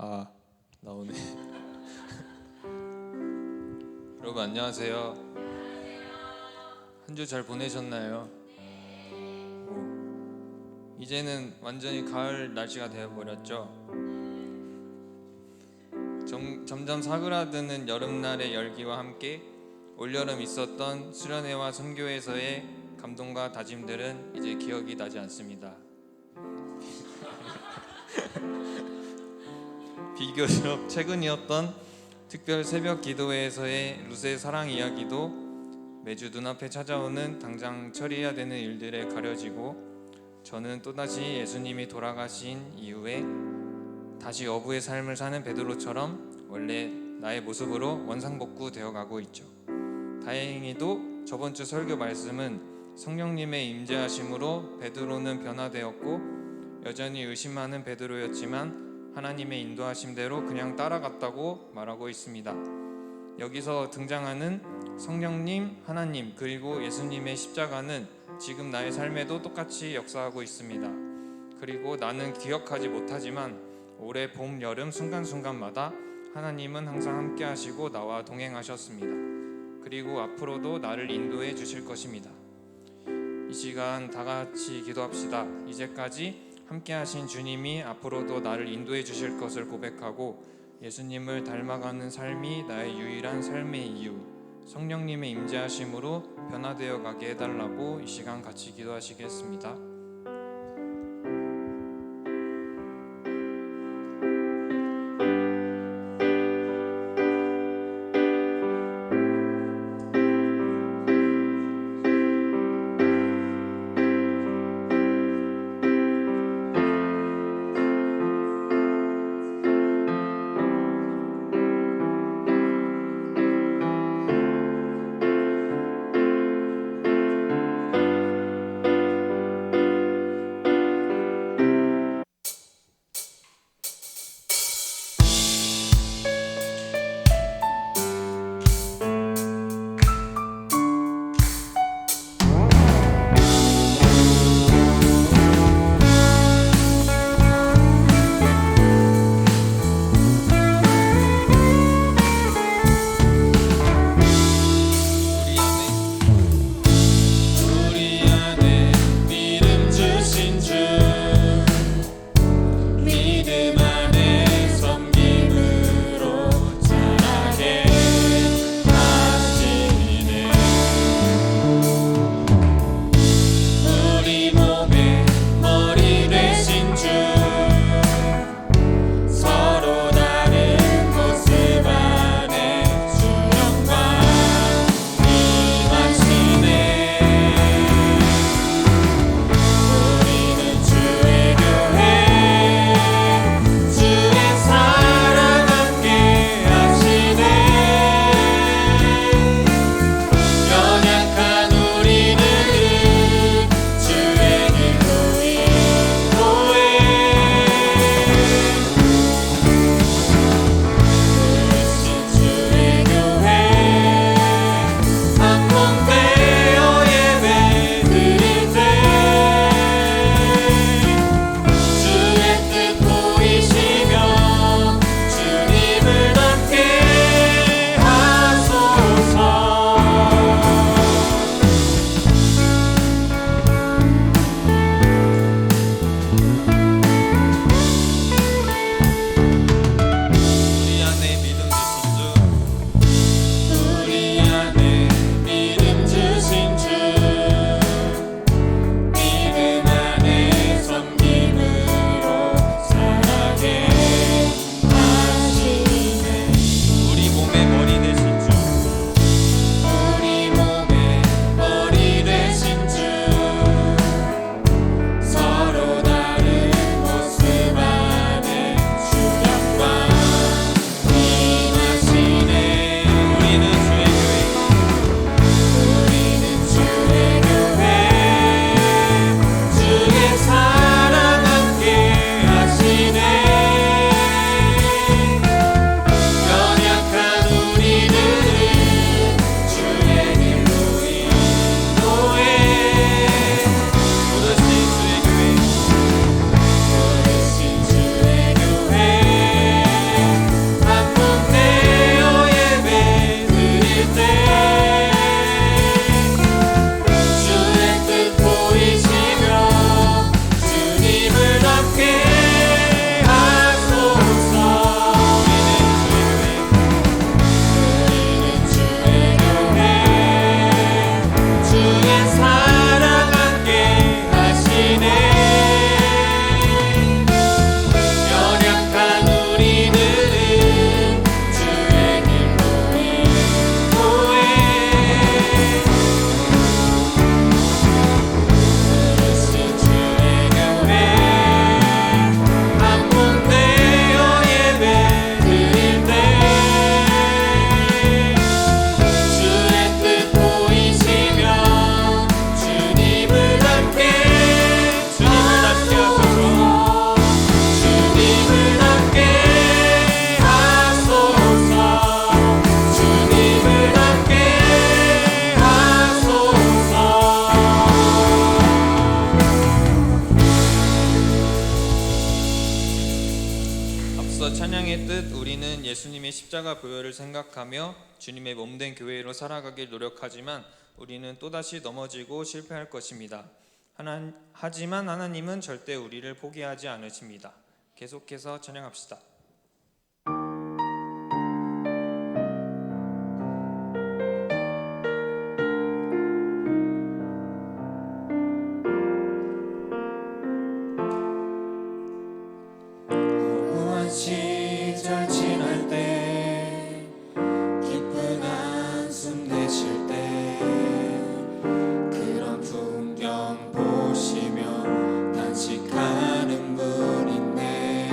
아, 나오네. 여러분 안녕하세요. 한 주 잘 보내셨나요? 이제는 완전히 가을 날씨가 되어버렸죠. 점점 사그라드는 여름날의 열기와 함께 올여름 있었던 수련회와 선교에서의 감동과 다짐들은 이제 기억이 나지 않습니다. 비교적 최근이었던 특별 새벽 기도회에서의 룻의 사랑 이야기도 매주 눈앞에 찾아오는 당장 처리해야 되는 일들에 가려지고, 저는 또다시 예수님이 돌아가신 이후에 다시 어부의 삶을 사는 베드로처럼 원래 나의 모습으로 원상복구 되어가고 있죠. 다행히도 저번 주 설교 말씀은 성령님의 임재하심으로 베드로는 변화되었고 여전히 의심하는 베드로였지만 하나님의 인도하심대로 그냥 따라갔다고 말하고 있습니다. 여기서 등장하는 성령님, 하나님, 그리고 예수님의 십자가는 지금 나의 삶에도 똑같이 역사하고 있습니다. 그리고 나는 기억하지 못하지만 올해 봄, 여름 순간순간마다 하나님은 항상 함께 하시고 나와 동행하셨습니다. 그리고 앞으로도 나를 인도해 주실 것입니다. 이 시간 다 같이 기도합시다. 이제까지 함께 하신 주님이 앞으로도 나를 인도해 주실 것을 고백하고 예수님을 닮아가는 삶이 나의 유일한 삶의 이유, 성령님의 임재하심으로 변화되어 가게 해달라고 이 시간 같이 기도하시겠습니다. 성령의 뜻, 우리는 예수님의 십자가 보혈을 생각하며 주님의 몸된 교회로 살아가길 노력하지만 우리는 또다시 넘어지고 실패할 것입니다. 하지만 하나님은 절대 우리를 포기하지 않으십니다. 계속해서 찬양합시다. 시절 지날 때 깊은 한숨 내쉴 때 그런 풍경 보시며 단식하는 분 있네.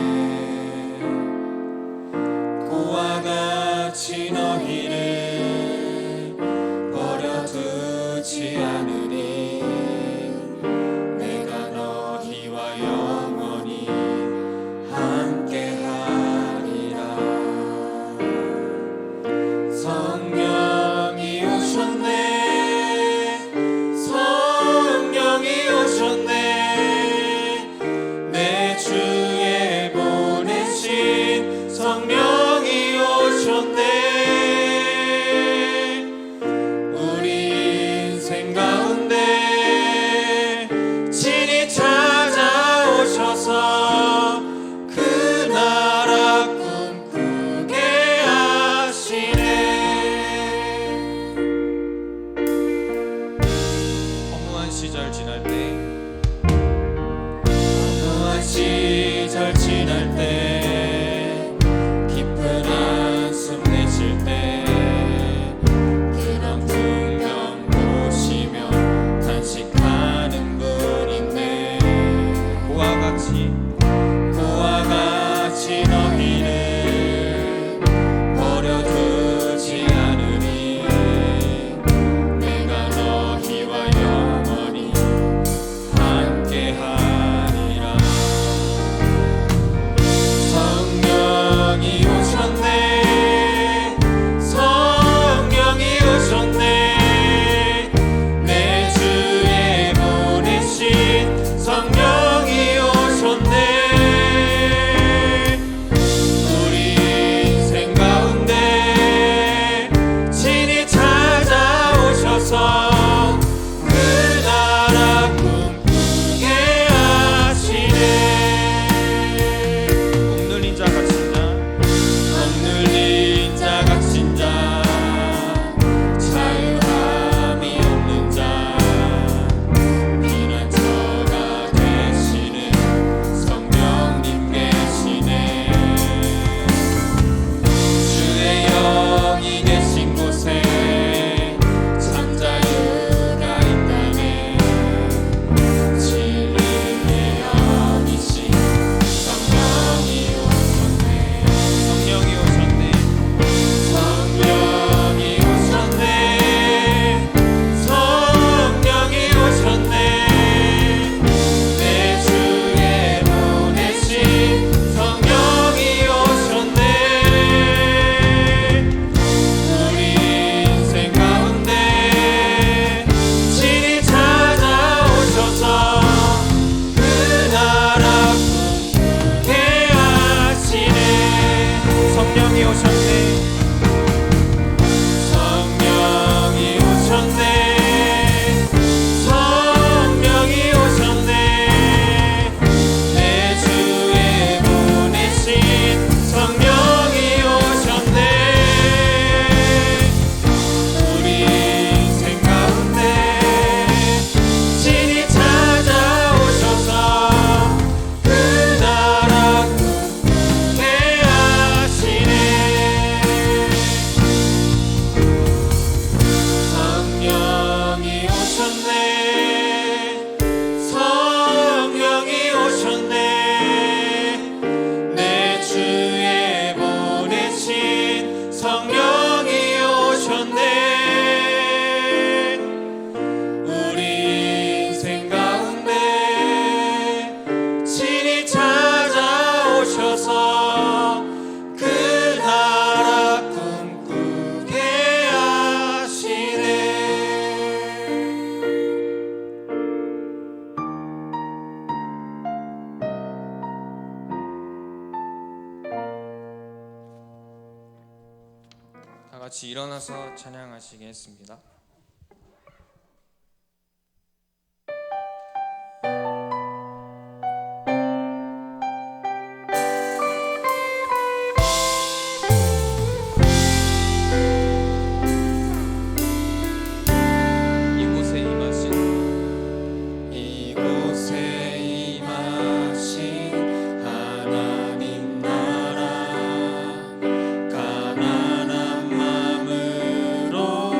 일어나서 찬양하시겠습니다. 이곳에 임하신 하나님 나라 가난한 마음으로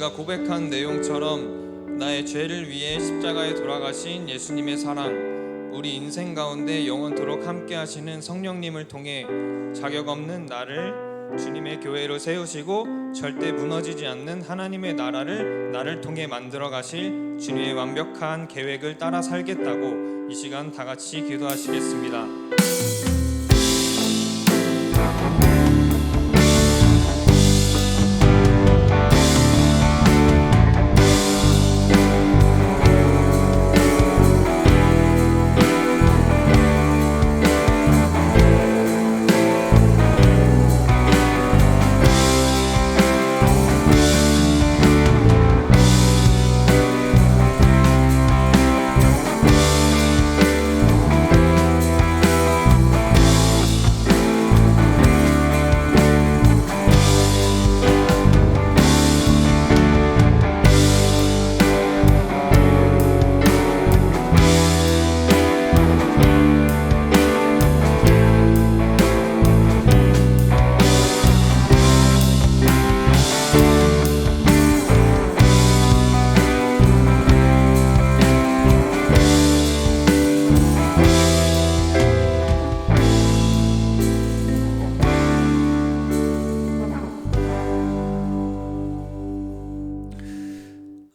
우리가 고백한 내용처럼 나의 죄를 위해 십자가에 돌아가신 예수님의 사랑, 우리 인생 가운데 영원토록 함께 하시는 성령님을 통해 자격 없는 나를 주님의 교회로 세우시고 절대 무너지지 않는 하나님의 나라를 나를 통해 만들어 가실 주님의 완벽한 계획을 따라 살겠다고 이 시간 다 같이 기도하시겠습니다.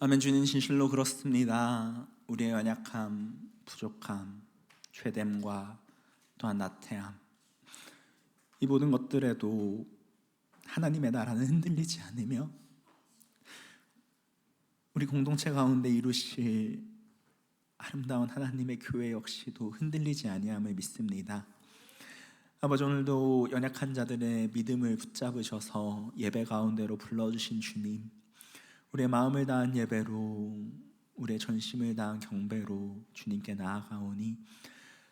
아멘. 주님, 진실로 그렇습니다. 우리의 연약함, 부족함, 죄됨과 또한 나태함, 이 모든 것들에도 하나님의 나라는 흔들리지 않으며 우리 공동체 가운데 이루실 아름다운 하나님의 교회 역시도 흔들리지 아니함을 믿습니다. 아버지, 오늘도 연약한 자들의 믿음을 붙잡으셔서 예배 가운데로 불러주신 주님, 우리의 마음을 다한 예배로, 우리의 전심을 다한 경배로 주님께 나아가오니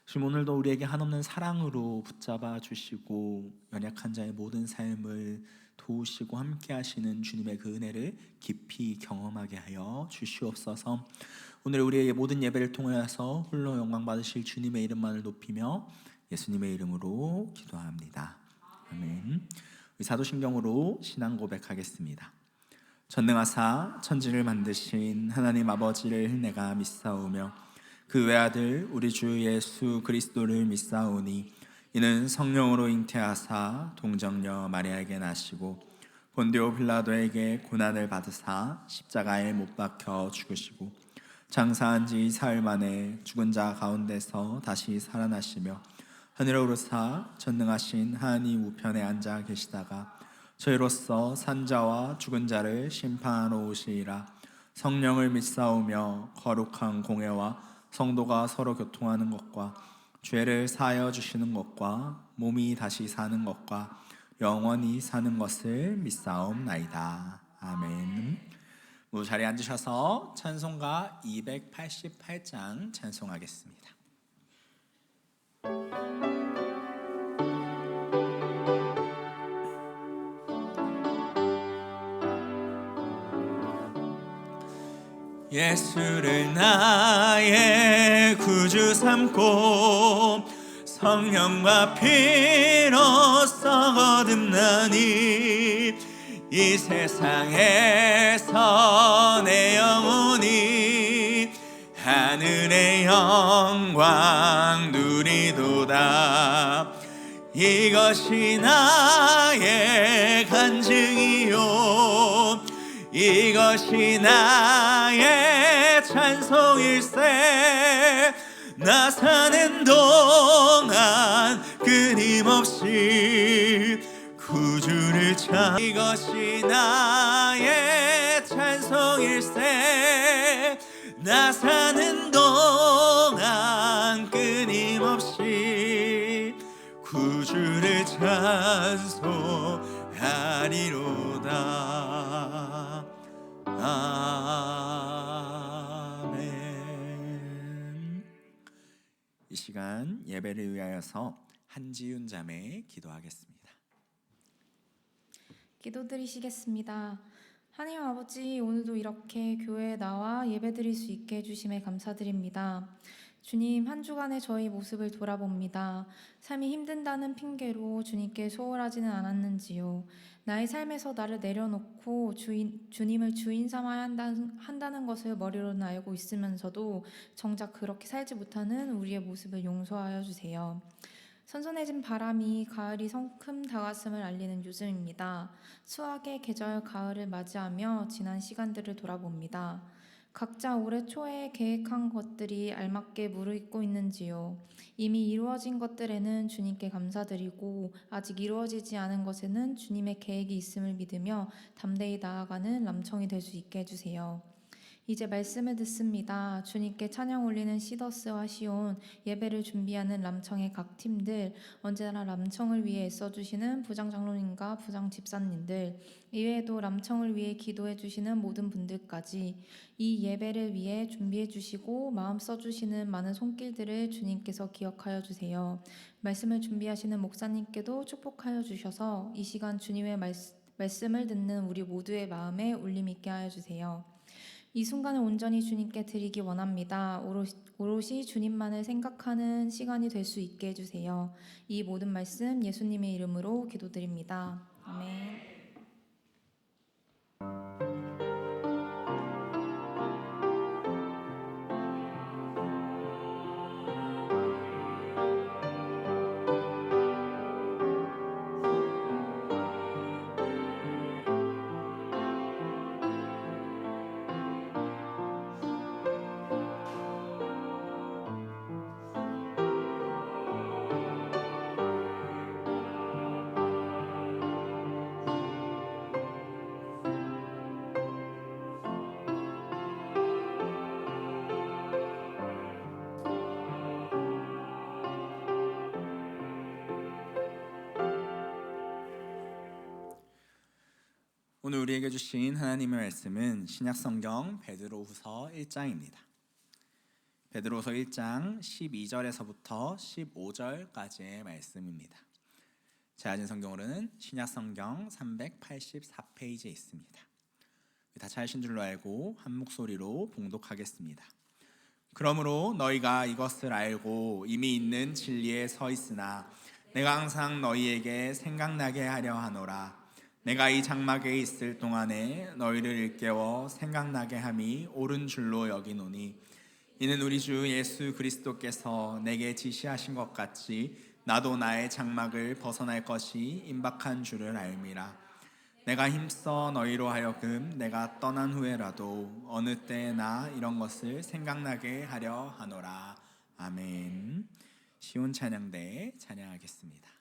주님, 오늘도 우리에게 한없는 사랑으로 붙잡아 주시고 연약한 자의 모든 삶을 도우시고 함께 하시는 주님의 그 은혜를 깊이 경험하게 하여 주시옵소서. 오늘 우리의 모든 예배를 통해서 홀로 영광 받으실 주님의 이름만을 높이며 예수님의 이름으로 기도합니다. 아멘. 우리 사도신경으로 신앙 고백하겠습니다. 전능하사 천지를 만드신 하나님 아버지를 내가 믿사오며 그 외아들 우리 주 예수 그리스도를 믿사오니 이는 성령으로 잉태하사 동정녀 마리아에게 나시고 본디오 빌라도에게 고난을 받으사 십자가에 못 박혀 죽으시고 장사한 지 사흘 만에 죽은 자 가운데서 다시 살아나시며 하늘에 오르사 전능하신 하나님 우편에 앉아 계시다가 저희로서 산자와 죽은 자를 심판하러 오시리라. 성령을 믿사오며 거룩한 공회와 성도가 서로 교통하는 것과 죄를 사하여 주시는 것과 몸이 다시 사는 것과 영원히 사는 것을 믿사옵나이다. 아멘. 모두 자리에 앉으셔서 찬송가 288장 찬송하겠습니다. 예수를 나의 구주 삼고 성령과 피로써 거듭나니 이 세상에서 내 영혼이 하늘의 영광 누리도다. 이것이 나의 간증이요 이것이 나의 찬송일세. 나 사는 동안 끊임없이 구주를 찬 이것이 나의 찬송일세. 나 사는 동안 끊임없이 구주를 찬송하리로다. 아멘. 이 시간 예배를 위하여서 한지윤 자매 기도하겠습니다. 기도드리시겠습니다. 하나님 아버지, 오늘도 이렇게 교회에 나와 예배드릴 수 있게 해주심에 감사드립니다. 주님, 한 주간의 저희 모습을 돌아봅니다. 삶이 힘든다는 핑계로 주님께 소홀하지는 않았는지요. 나의 삶에서 나를 내려놓고 주님을 주인 삼아야 한다는 것을 머리로는 알고 있으면서도 정작 그렇게 살지 못하는 우리의 모습을 용서하여 주세요. 선선해진 바람이 가을이 성큼 다가왔음을 알리는 요즘입니다. 수학의 계절 가을을 맞이하며 지난 시간들을 돌아봅니다. 각자 올해 초에 계획한 것들이 알맞게 무르익고 있는지요. 이미 이루어진 것들에는 주님께 감사드리고 아직 이루어지지 않은 것에는 주님의 계획이 있음을 믿으며 담대히 나아가는 람청이 될 수 있게 해주세요. 이제 말씀을 듣습니다. 주님께 찬양 올리는 시더스와 시온, 예배를 준비하는 람청의 각 팀들, 언제나 람청을 위해 애써주시는 부장 장로님과 부장 집사님들, 이외에도 람청을 위해 기도해 주시는 모든 분들까지 이 예배를 위해 준비해 주시고 마음 써주시는 많은 손길들을 주님께서 기억하여 주세요. 말씀을 준비하시는 목사님께도 축복하여 주셔서 이 시간 주님의 말씀을 듣는 우리 모두의 마음에 울림 있게 하여 주세요. 이 순간을 온전히 주님께 드리기 원합니다. 오롯이 주님만을 생각하는 시간이 될 수 있게 해주세요. 이 모든 말씀 예수님의 이름으로 기도드립니다. 아멘. 오늘 우리에게 주신 하나님의 말씀은 신약성경 베드로후서 1장입니다. 베드로후서 1장 12절에서부터 15절까지의 말씀입니다. 제 가진 성경으로는 신약성경 384페이지에 있습니다. 다 찾으신 줄로 알고 한 목소리로 봉독하겠습니다. 그러므로 너희가 이것을 알고 이미 있는 진리에 서 있으나 내가 항상 너희에게 생각나게 하려 하노라. 내가 이 장막에 있을 동안에 너희를 일깨워 생각나게 함이 옳은 줄로 여기노니 이는 우리 주 예수 그리스도께서 내게 지시하신 것 같이 나도 나의 장막을 벗어날 것이 임박한 줄을 알미라. 내가 힘써 너희로 하여금 내가 떠난 후에라도 어느 때나 이런 것을 생각나게 하려 하노라. 아멘. 시온 찬양대 찬양하겠습니다.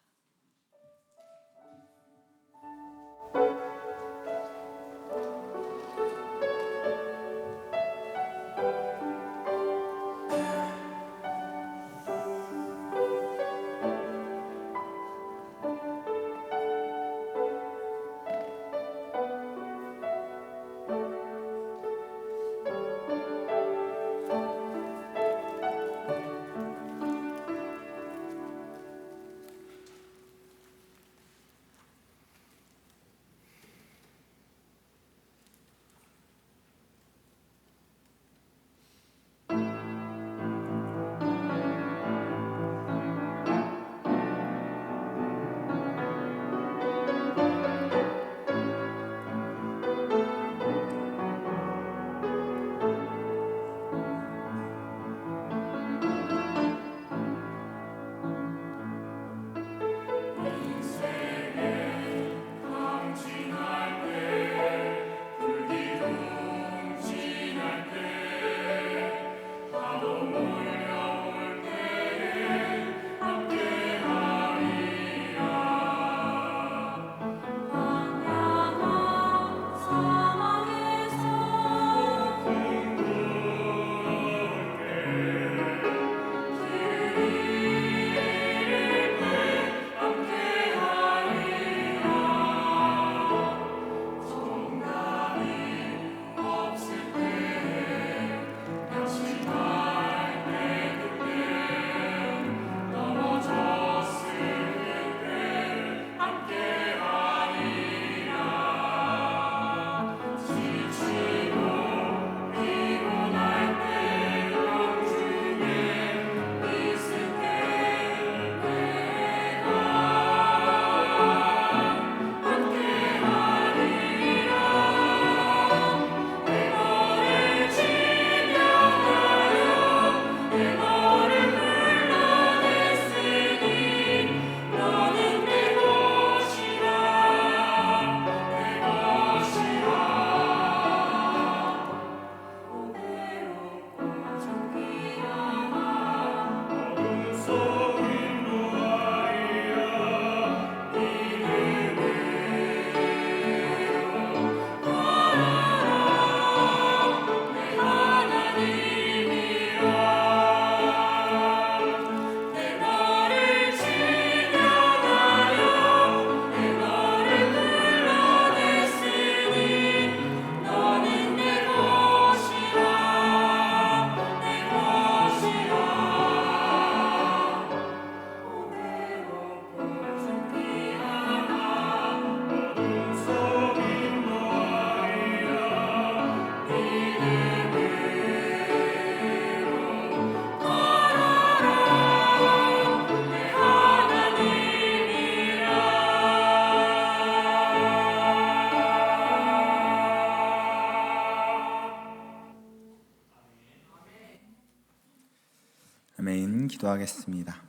기도하겠습니다.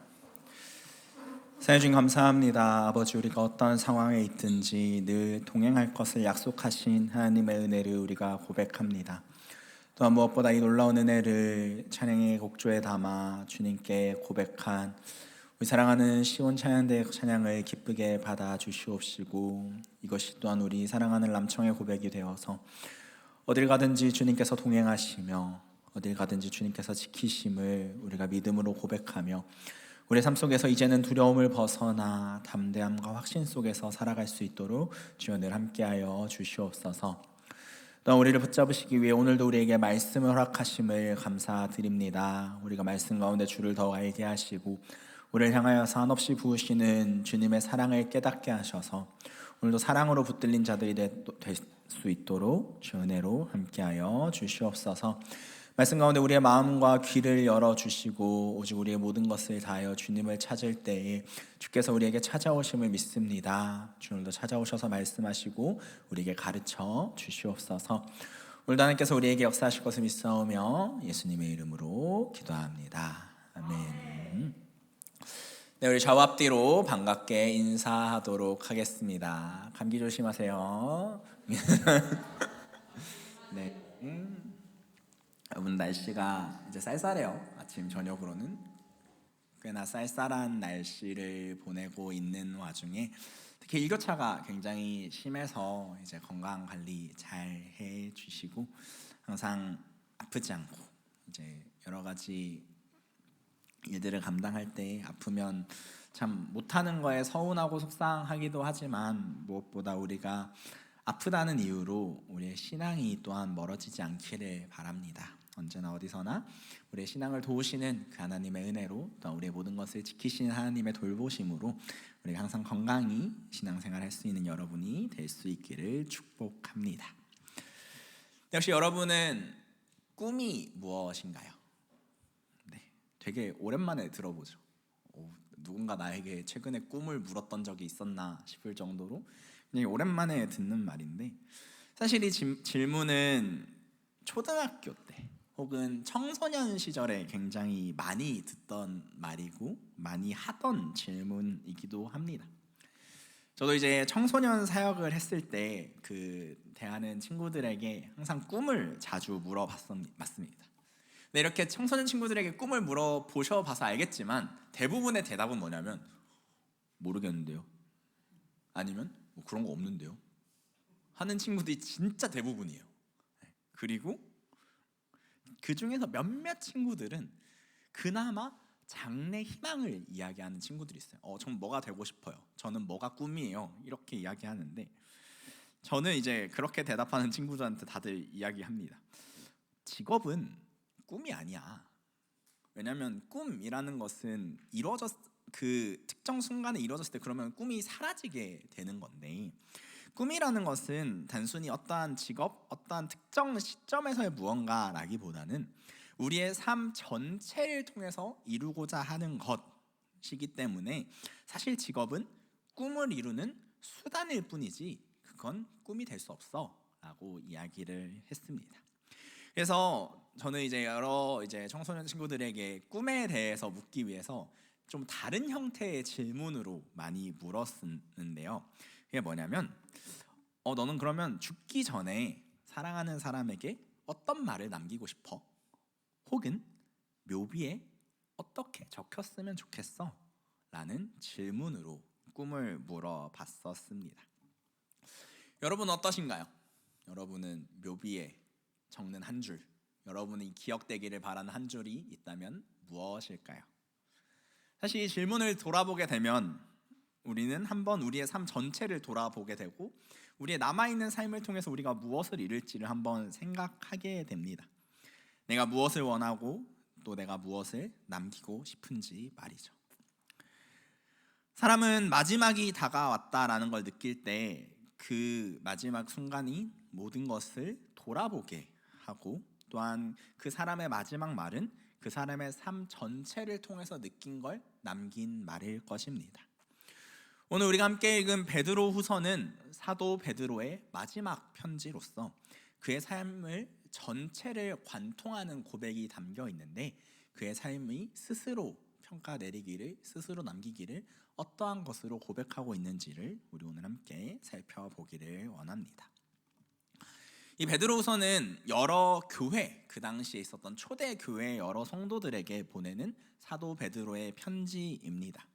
사랑해 주님 감사합니다. 아버지, 우리가 어떤 상황에 있든지 늘 동행할 것을 약속하신 하나님의 은혜를 우리가 고백합니다. 또한 무엇보다 이 놀라운 은혜를 찬양의 곡조에 담아 주님께 고백한 우리 사랑하는 시온 찬양대 찬양을 기쁘게 받아 주시옵시고, 이것이 또한 우리 사랑하는 람청의 고백이 되어서 어딜 가든지 주님께서 동행하시며 어딜 가든지 주님께서 지키심을 우리가 믿음으로 고백하며 우리의 삶 속에서 이제는 두려움을 벗어나 담대함과 확신 속에서 살아갈 수 있도록 주여 늘 함께하여 주시옵소서. 또한 우리를 붙잡으시기 위해 오늘도 우리에게 말씀을 허락하심을 감사드립니다. 우리가 말씀 가운데 주를 더 알게 하시고 우리를 향하여서 한없이 부으시는 주님의 사랑을 깨닫게 하셔서 오늘도 사랑으로 붙들린 자들이 될 수 있도록 주 은혜로 함께하여 주시옵소서. 말씀 가운데 우리의 마음과 귀를 열어주시고 오직 우리의 모든 것을 다하여 주님을 찾을 때에 주께서 우리에게 찾아오심을 믿습니다. 주 오늘도 찾아오셔서 말씀하시고 우리에게 가르쳐 주시옵소서. 오늘도 하나님께서 우리에게 역사하실 것을 믿사오며 예수님의 이름으로 기도합니다. 아멘. 네, 우리 좌우 앞뒤로 반갑게 인사하도록 하겠습니다. 감기 조심하세요. 네. 여러분, 날씨가 이제 쌀쌀해요. 아침 저녁으로는 꽤나 쌀쌀한 날씨를 보내고 있는 와중에 특히 일교차가 굉장히 심해서 이제 건강 관리 잘 해주시고 항상 아프지 않고 이제 여러 가지 일들을 감당할 때 아프면 참 못하는 거에 서운하고 속상하기도 하지만 무엇보다 우리가 아프다는 이유로 우리의 신앙이 또한 멀어지지 않기를 바랍니다. 언제나 어디서나 우리의 신앙을 도우시는 그 하나님의 은혜로 또 우리의 모든 것을 지키시는 하나님의 돌보심으로 우리가 항상 건강히 신앙생활할 수 있는 여러분이 될 수 있기를 축복합니다. 역시 여러분은 꿈이 무엇인가요? 네, 되게 오랜만에 들어보죠. 누군가 나에게 최근에 꿈을 물었던 적이 있었나 싶을 정도로 굉장히 오랜만에 듣는 말인데, 사실 이 질문은 초등학교 때 혹은 청소년 시절에 굉장히 많이 듣던 말이고 많이 하던 질문이기도 합니다. 저도 이제 청소년 사역을 했을 때 그 대하는 친구들에게 항상 꿈을 자주 물어봤습니다. 근데 이렇게 청소년 친구들에게 꿈을 물어보셔봐서 알겠지만 대부분의 대답은 뭐냐면 모르겠는데요, 아니면 뭐 그런 거 없는데요 하는 친구들이 진짜 대부분이에요. 그리고 그 중에서 몇몇 친구들은 그나마 장래 희망을 이야기하는 친구들이 있어요. 저는 뭐가 되고 싶어요, 저는 뭐가 꿈이에요, 이렇게 이야기하는데 저는 이제 그렇게 대답하는 친구들한테 다들 이야기합니다. 직업은 꿈이 아니야. 왜냐하면 꿈이라는 것은 그 특정 순간에 이루어졌을 때 그러면 꿈이 사라지게 되는 건데, 꿈이라는 것은 단순히 어떠한 직업, 어떠한 특정 시점에서의 무언가라기보다는 우리의 삶 전체를 통해서 이루고자 하는 것이기 때문에 사실 직업은 꿈을 이루는 수단일 뿐이지 그건 꿈이 될 수 없어 라고 이야기를 했습니다. 그래서 저는 이제 여러 청소년 친구들에게 꿈에 대해서 묻기 위해서 좀 다른 형태의 질문으로 많이 물었는데요. 그게 뭐냐면 너는 그러면 죽기 전에 사랑하는 사람에게 어떤 말을 남기고 싶어? 혹은 묘비에 어떻게 적혔으면 좋겠어? 라는 질문으로 꿈을 물어봤었습니다. 여러분은 어떠신가요? 여러분은 묘비에 적는 한 줄, 여러분이 기억되기를 바라는 한 줄이 있다면 무엇일까요? 사실 이 질문을 돌아보게 되면 우리는 한번 우리의 삶 전체를 돌아보게 되고 우리의 남아있는 삶을 통해서 우리가 무엇을 이룰지를 한번 생각하게 됩니다. 내가 무엇을 원하고 또 내가 무엇을 남기고 싶은지 말이죠. 사람은 마지막이 다가왔다라는 걸 느낄 때 그 마지막 순간이 모든 것을 돌아보게 하고 또한 그 사람의 마지막 말은 그 사람의 삶 전체를 통해서 느낀 걸 남긴 말일 것입니다. 오늘 우리가 함께 읽은 베드로 후서는 사도 베드로의 마지막 편지로서 그의 삶을 전체를 관통하는 고백이 담겨 있는데 그의 삶이 스스로 평가 내리기를 스스로 남기기를 어떠한 것으로 고백하고 있는지를 우리 오늘 함께 살펴보기를 원합니다. 이 베드로후서는 여러 교회, 그 당시에 있었던 초대 교회 여러 성도들에게 보내는 사도 베드로의 편지입니다.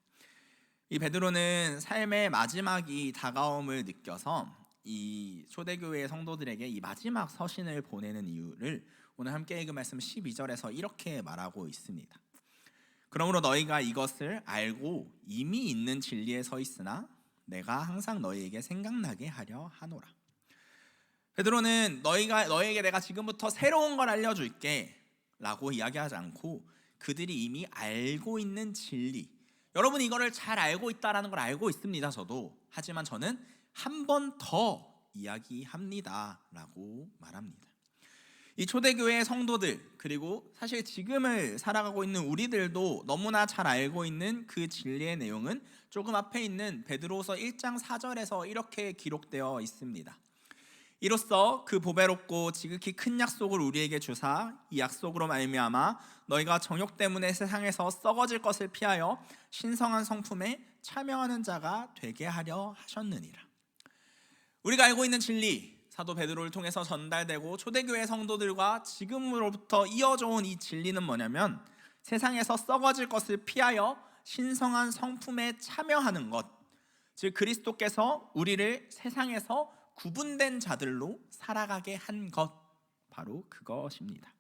이 베드로는 삶의 마지막이 다가옴을 느껴서 이 초대교회 성도들에게 이 마지막 서신을 보내는 이유를 오늘 함께 읽은 말씀 12절에서 이렇게 말하고 있습니다. 그러므로 너희가 이것을 알고 이미 있는 진리에 서 있으나 내가 항상 너희에게 생각나게 하려 하노라. 베드로는 너희에게 내가 지금부터 새로운 걸 알려줄게 라고 이야기하지 않고 그들이 이미 알고 있는 진리, 여러분 이거를 잘 알고 있다라는 걸 알고 있습니다. 저도. 하지만 저는 한 번 더 이야기합니다 라고 말합니다. 이 초대교회의 성도들, 그리고 사실 지금을 살아가고 있는 우리들도 너무나 잘 알고 있는 그 진리의 내용은 조금 앞에 있는 베드로후서 1장 4절에서 이렇게 기록되어 있습니다. 이로써 그 보배롭고 지극히 큰 약속을 우리에게 주사 이 약속으로 말미암아 너희가 정욕 때문에 세상에서 썩어질 것을 피하여 신성한 성품에 참여하는 자가 되게 하려 하셨느니라. 우리가 알고 있는 진리, 사도 베드로를 통해서 전달되고 초대교회 성도들과 지금으로부터 이어져 온 이 진리는 뭐냐면 세상에서 썩어질 것을 피하여 신성한 성품에 참여하는 것, 즉 그리스도께서 우리를 세상에서 구분된 자들로 살아가게 한 것, 바로 그것입니다.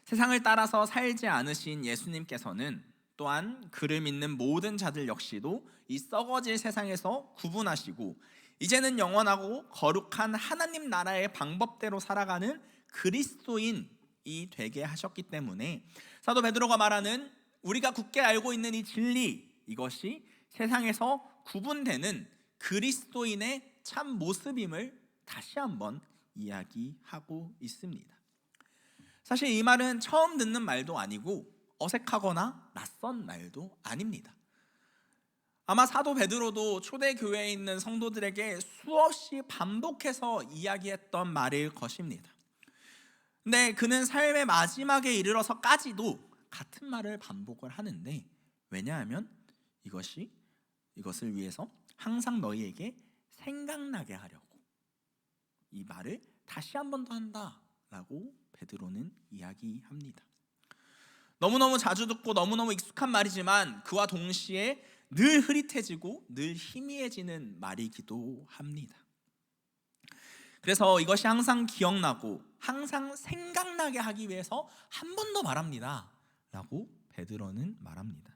세상을 따라서 살지 않으신 예수님께서는 또한 그를 믿는 모든 자들 역시도 이 썩어질 세상에서 구분하시고 이제는 영원하고 거룩한 하나님 나라의 방법대로 살아가는 그리스도인이 되게 하셨기 때문에 사도 베드로가 말하는 우리가 굳게 알고 있는 이 진리, 이것이 세상에서 구분되는 그리스도인의 참 모습임을 다시 한번 이야기하고 있습니다. 사실 이 말은 처음 듣는 말도 아니고 어색하거나 낯선 말도 아닙니다. 아마 사도 베드로도 초대교회에 있는 성도들에게 수없이 반복해서 이야기했던 말일 것입니다. 근데 그는 삶의 마지막에 이르러서까지도 같은 말을 반복을 하는데, 왜냐하면 이것을 위해서 항상 너희에게 생각나게 하려고 이 말을 다시 한 번 더 한다라고 베드로는 이야기합니다. 너무너무 자주 듣고 너무너무 익숙한 말이지만 그와 동시에 늘 흐릿해지고 늘 희미해지는 말이기도 합니다. 그래서 이것이 항상 기억나고 항상 생각나게 하기 위해서 한 번 더 말합니다 라고 베드로는 말합니다.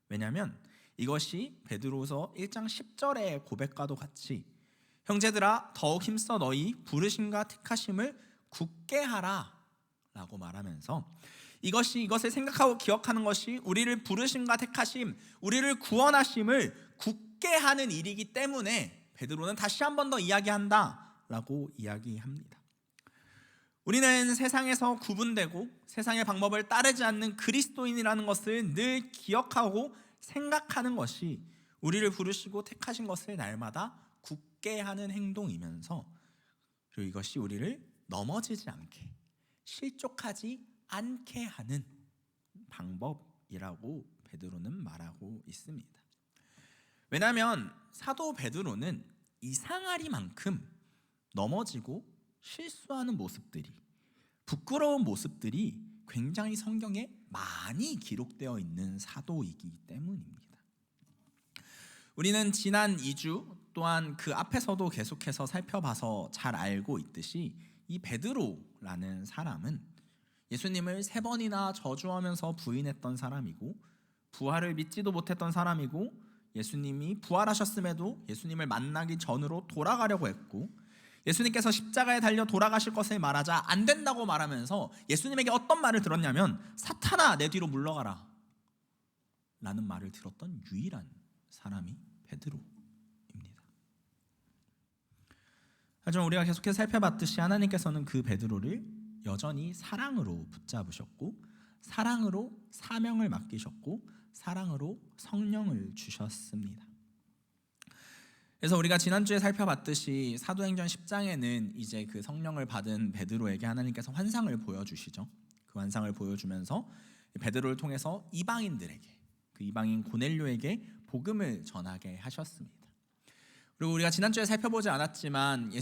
왜냐하면 이것이 베드로서 1장 10절의 고백과도 같이 형제들아 더욱 힘써 너희 부르심과 택하심을 굳게 하라 라고 말하면서 이것을 생각하고 기억하는 것이 우리를 부르심과 택하심, 우리를 구원하심을 굳게 하는 일이기 때문에 베드로는 다시 한 번 더 이야기한다 라고 이야기합니다. 우리는 세상에서 구분되고 세상의 방법을 따르지 않는 그리스도인이라는 것을 늘 기억하고 생각하는 것이 우리를 부르시고 택하신 것을 날마다 굳게 하는 행동이면서, 그리고 이것이 우리를 넘어지지 않게, 실족하지 않게 하는 방법이라고 베드로는 말하고 있습니다. 왜냐하면 사도 베드로는 이상하리만큼 넘어지고 실수하는 모습들이, 부끄러운 모습들이 굉장히 성경에 많이 기록되어 있는 사도이기 때문입니다. 우리는 지난 2주 또한 그 앞에서도 계속해서 살펴봐서 잘 알고 있듯이 이 베드로라는 사람은 예수님을 3번이나 저주하면서 부인했던 사람이고, 부활을 믿지도 못했던 사람이고, 예수님이 부활하셨음에도 예수님을 만나기 전으로 돌아가려고 했고, 예수님께서 십자가에 달려 돌아가실 것을 말하자 안 된다고 말하면서 예수님에게 어떤 말을 들었냐면 사탄아 내 뒤로 물러가라 라는 말을 들었던 유일한 사람이 베드로입니다. 하지만 우리가 계속해서 살펴봤듯이 하나님께서는 그 베드로를 여전히 사랑으로 붙잡으셨고, 사랑으로 사명을 맡기셨고, 사랑으로 성령을 주셨습니다. 그래서 우리가 지난주에 살펴봤듯이 사도행전 10장에는 이제 그 성령을 받은 베드로에게 하나님께서 환상을 보여주시죠. 그 환상을 보여주면서 베드로를 통해서 이방인들에게, 그 이방인 고넬료에게 복음을 전하게 하셨습니다. 그리고 우리가 지난주에 살펴보지 않았지만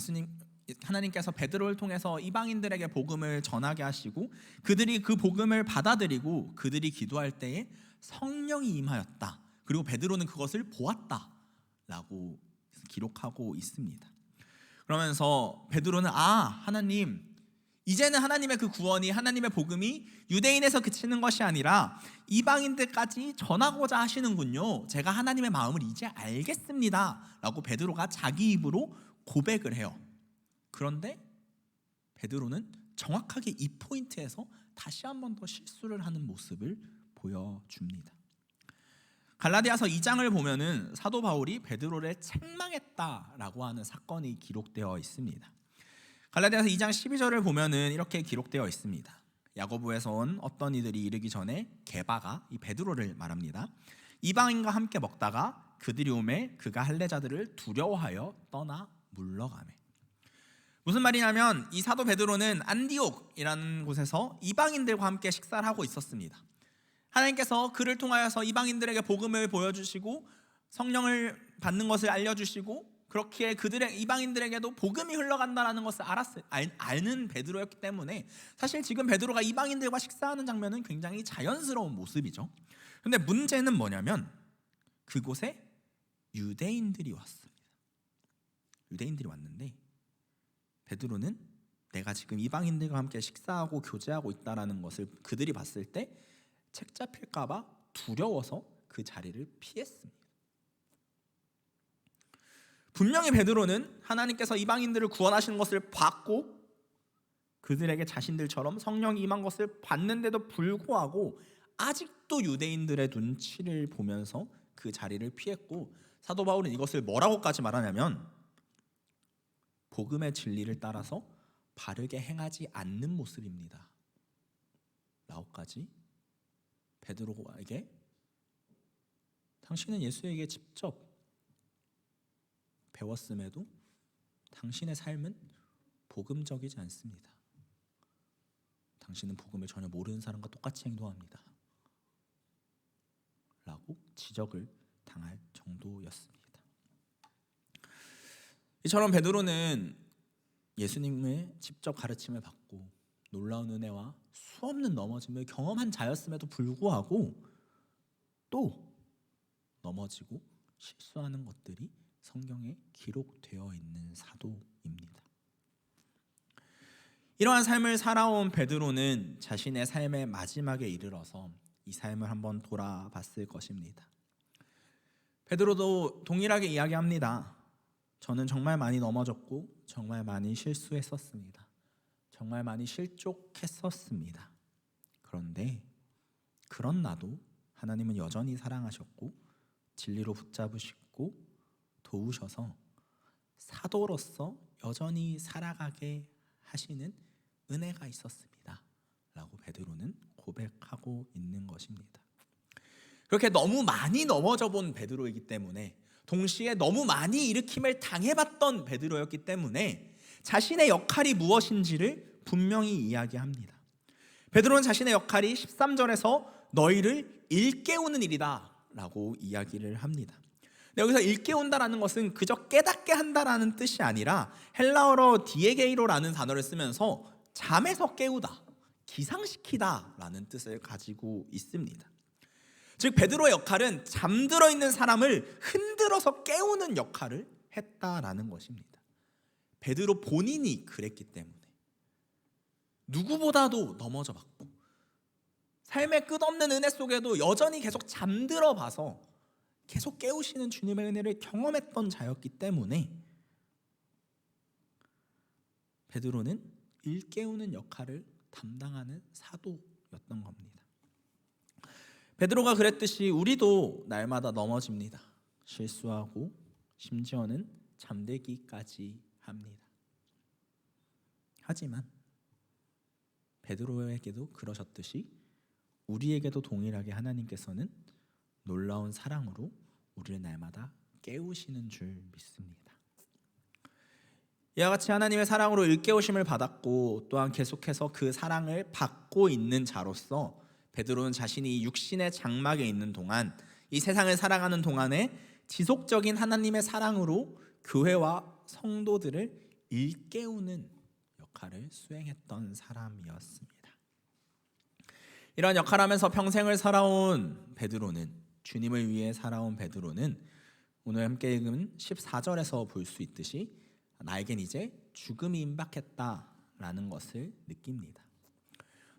하나님께서 베드로를 통해서 이방인들에게 복음을 전하게 하시고 그들이 그 복음을 받아들이고 그들이 기도할 때에 성령이 임하였다. 그리고 베드로는 그것을 보았다라고 기록하고 있습니다. 그러면서 베드로는 하나님, 이제는 하나님의 그 구원이, 하나님의 복음이 유대인에서 그치는 것이 아니라 이방인들까지 전하고자 하시는군요. 제가 하나님의 마음을 이제 알겠습니다 라고 베드로가 자기 입으로 고백을 해요. 그런데 베드로는 정확하게 이 포인트에서 다시 한 번 더 실수를 하는 모습을 보여줍니다. 갈라디아서 2장을 보면은 사도 바울이 베드로를 책망했다라고 하는 사건이 기록되어 있습니다. 갈라디아서 2장 12절을 보면은 이렇게 기록되어 있습니다. 야고보에서 온 어떤 이들이 이르기 전에 게바가 이 베드로를 말합니다. 이방인과 함께 먹다가 그들이 오매 그가 할례자들을 두려워하여 떠나 물러가매. 무슨 말이냐면 이 사도 베드로는 안디옥이라는 곳에서 이방인들과 함께 식사를 하고 있었습니다. 하나님께서 그를 통하여서 이방인들에게 복음을 보여주시고 성령을 받는 것을 알려주시고 그렇게 그들의 이방인들에게도 복음이 흘러간다는 것을 아는 베드로였기 때문에 사실 지금 베드로가 이방인들과 식사하는 장면은 굉장히 자연스러운 모습이죠. 그런데 문제는 뭐냐면 그곳에 유대인들이 왔습니다. 유대인들이 왔는데 베드로는 내가 지금 이방인들과 함께 식사하고 교제하고 있다는 것을 그들이 봤을 때 책 잡힐까 봐 두려워서 그 자리를 피했습니다. 분명히 베드로는 하나님께서 이방인들을 구원하시는 것을 봤고 그들에게 자신들처럼 성령이 임한 것을 봤는데도 불구하고 아직도 유대인들의 눈치를 보면서 그 자리를 피했고 사도 바울은 이것을 뭐라고까지 말하냐면 복음의 진리를 따라서 바르게 행하지 않는 모습입니다 라고까지 베드로에게, 당신은 예수에게 직접 배웠음에도 당신의 삶은 복음적이지 않습니다. 당신은 복음을 전혀 모르는 사람과 똑같이 행동합니다 라고 지적을 당할 정도였습니다. 이처럼 베드로는 예수님의 직접 가르침을 받고 놀라운 은혜와 수없는 넘어짐을 경험한 자였음에도 불구하고 또 넘어지고 실수하는 것들이 성경에 기록되어 있는 사도입니다. 이러한 삶을 살아온 베드로는 자신의 삶의 마지막에 이르러서 이 삶을 한번 돌아봤을 것입니다. 베드로도 동일하게 이야기합니다. 저는 정말 많이 넘어졌고 정말 많이 실수했었습니다. 정말 많이 실족했었습니다. 그런데 그런 나도 하나님은 여전히 사랑하셨고 진리로 붙잡으시고 도우셔서 사도로서 여전히 살아가게 하시는 은혜가 있었습니다 라고 베드로는 고백하고 있는 것입니다. 그렇게 너무 많이 넘어져 본 베드로이기 때문에, 동시에 너무 많이 일으킴을 당해봤던 베드로였기 때문에 자신의 역할이 무엇인지를 분명히 이야기합니다. 베드로는 자신의 역할이 13절에서 너희를 일깨우는 일이다 라고 이야기를 합니다. 여기서 일깨운다라는 것은 그저 깨닫게 한다라는 뜻이 아니라 헬라어로 디에게이로라는 단어를 쓰면서 잠에서 깨우다, 기상시키다 라는 뜻을 가지고 있습니다. 즉 베드로의 역할은 잠들어 있는 사람을 흔들어서 깨우는 역할을 했다라는 것입니다. 베드로 본인이 그랬기 때문에 누구보다도 넘어져 봤고 삶의 끝없는 은혜 속에도 여전히 계속 잠들어 봐서 계속 깨우시는 주님의 은혜를 경험했던 자였기 때문에 베드로는 일깨우는 역할을 담당하는 사도였던 겁니다. 베드로가 그랬듯이 우리도 날마다 넘어집니다. 실수하고 심지어는 잠들기까지 합니다. 하지만 베드로에게도 그러셨듯이 우리에게도 동일하게 하나님께서는 놀라운 사랑으로 우리를 날마다 깨우시는 줄 믿습니다. 이와 같이 하나님의 사랑으로 일깨우심을 받았고 또한 계속해서 그 사랑을 받고 있는 자로서 베드로는 자신이 육신의 장막에 있는 동안, 이 세상을 살아가는 동안에 지속적인 하나님의 사랑으로 교회와 성도들을 일깨우는 역할을 수행했던 사람이었습니다. 이런 역할을 하면서 평생을 살아온 베드로는, 주님을 위해 살아온 베드로는 오늘 함께 읽은 14절에서 볼 수 있듯이 나에겐 이제 죽음이 임박했다라는 것을 느낍니다.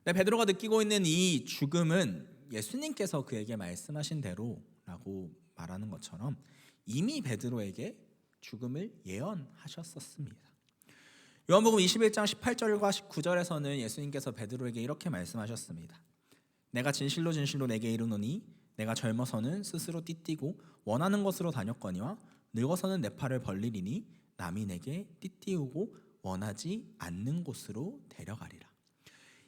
근데 베드로가 느끼고 있는 이 죽음은 예수님께서 그에게 말씀하신 대로라고 말하는 것처럼 이미 베드로에게 죽음을 예언하셨었습니다. 요한복음 21장 18절과 19절에서는 예수님께서 베드로에게 이렇게 말씀하셨습니다. 내가 진실로 진실로 내게 이르노니 내가 젊어서는 스스로 띠띠고 원하는 곳으로 다녔거니와 늙어서는 내 팔을 벌리리니 남이 내게 띠띠우고 원하지 않는 곳으로 데려가리라.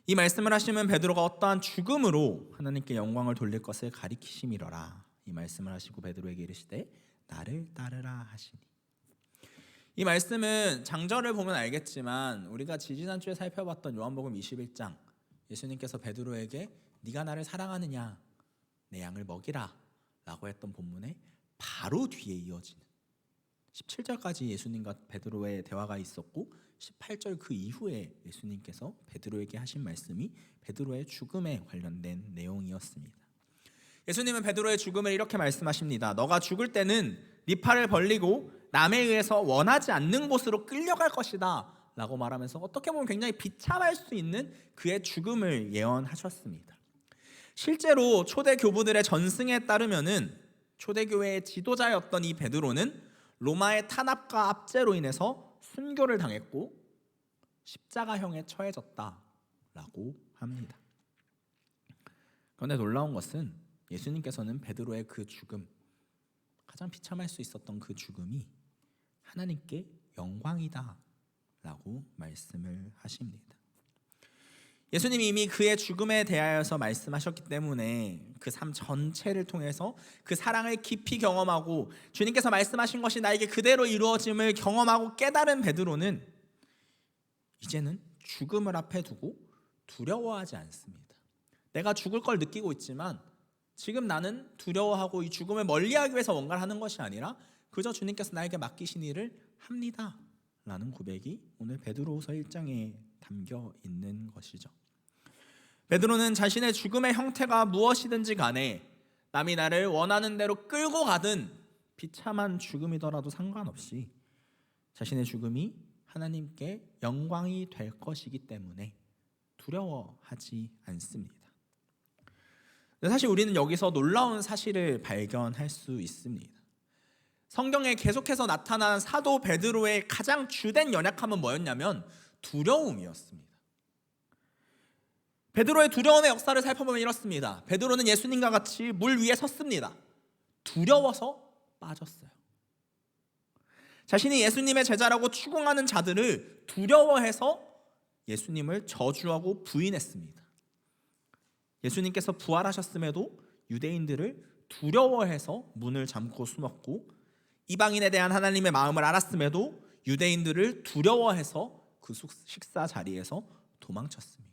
이 말씀을 하시면 베드로가 어떠한 죽음으로 하나님께 영광을 돌릴 것을 가리키심이러라. 이 말씀을 하시고 베드로에게 이르시되 나를 따르라 하시니. 이 말씀은 장절을 보면 알겠지만 우리가 지지난주에 살펴봤던 요한복음 21장, 예수님께서 베드로에게 네가 나를 사랑하느냐, 내 양을 먹이라 라고 했던 본문에 바로 뒤에 이어지는 17절까지 예수님과 베드로의 대화가 있었고 18절 그 이후에 예수님께서 베드로에게 하신 말씀이 베드로의 죽음에 관련된 내용이었습니다. 예수님은 베드로의 죽음을 이렇게 말씀하십니다. 너가 죽을 때는 네 팔을 벌리고 남에 의해서 원하지 않는 곳으로 끌려갈 것이다 라고 말하면서 어떻게 보면 굉장히 비참할 수 있는 그의 죽음을 예언하셨습니다. 실제로 초대 교부들의 전승에 따르면은 초대교회의 지도자였던 이 베드로는 로마의 탄압과 압제로 인해서 순교를 당했고 십자가형에 처해졌다라고 합니다. 그런데 놀라운 것은 예수님께서는 베드로의 그 죽음, 가장 비참할 수 있었던 그 죽음이 하나님께 영광이다라고 말씀을 하십니다. 예수님이 이미 그의 죽음에 대하여서 말씀하셨기 때문에 그 삶 전체를 통해서 그 사랑을 깊이 경험하고 주님께서 말씀하신 것이 나에게 그대로 이루어짐을 경험하고 깨달은 베드로는 이제는 죽음을 앞에 두고 두려워하지 않습니다. 내가 죽을 걸 느끼고 있지만 지금 나는 두려워하고 이 죽음을 멀리하기 위해서 뭔가를 하는 것이 아니라 그저 주님께서 나에게 맡기신 일을 합니다 라는 고백이 오늘 베드로후서 1장에 담겨 있는 것이죠. 베드로는 자신의 죽음의 형태가 무엇이든지 간에 남이 나를 원하는 대로 끌고 가든 비참한 죽음이더라도 상관없이 자신의 죽음이 하나님께 영광이 될 것이기 때문에 두려워하지 않습니다. 사실 우리는 여기서 놀라운 사실을 발견할 수 있습니다. 성경에 계속해서 나타난 사도 베드로의 가장 주된 연약함은 뭐였냐면 두려움이었습니다. 베드로의 두려움의 역사를 살펴보면 이렇습니다. 베드로는 예수님과 같이 물 위에 섰습니다. 두려워서 빠졌어요. 자신이 예수님의 제자라고 추궁하는 자들을 두려워해서 예수님을 저주하고 부인했습니다. 예수님께서 부활하셨음에도 유대인들을 두려워해서 문을 잠고 숨었고 이방인에 대한 하나님의 마음을 알았음에도 유대인들을 두려워해서 그 식사 자리에서 도망쳤습니다.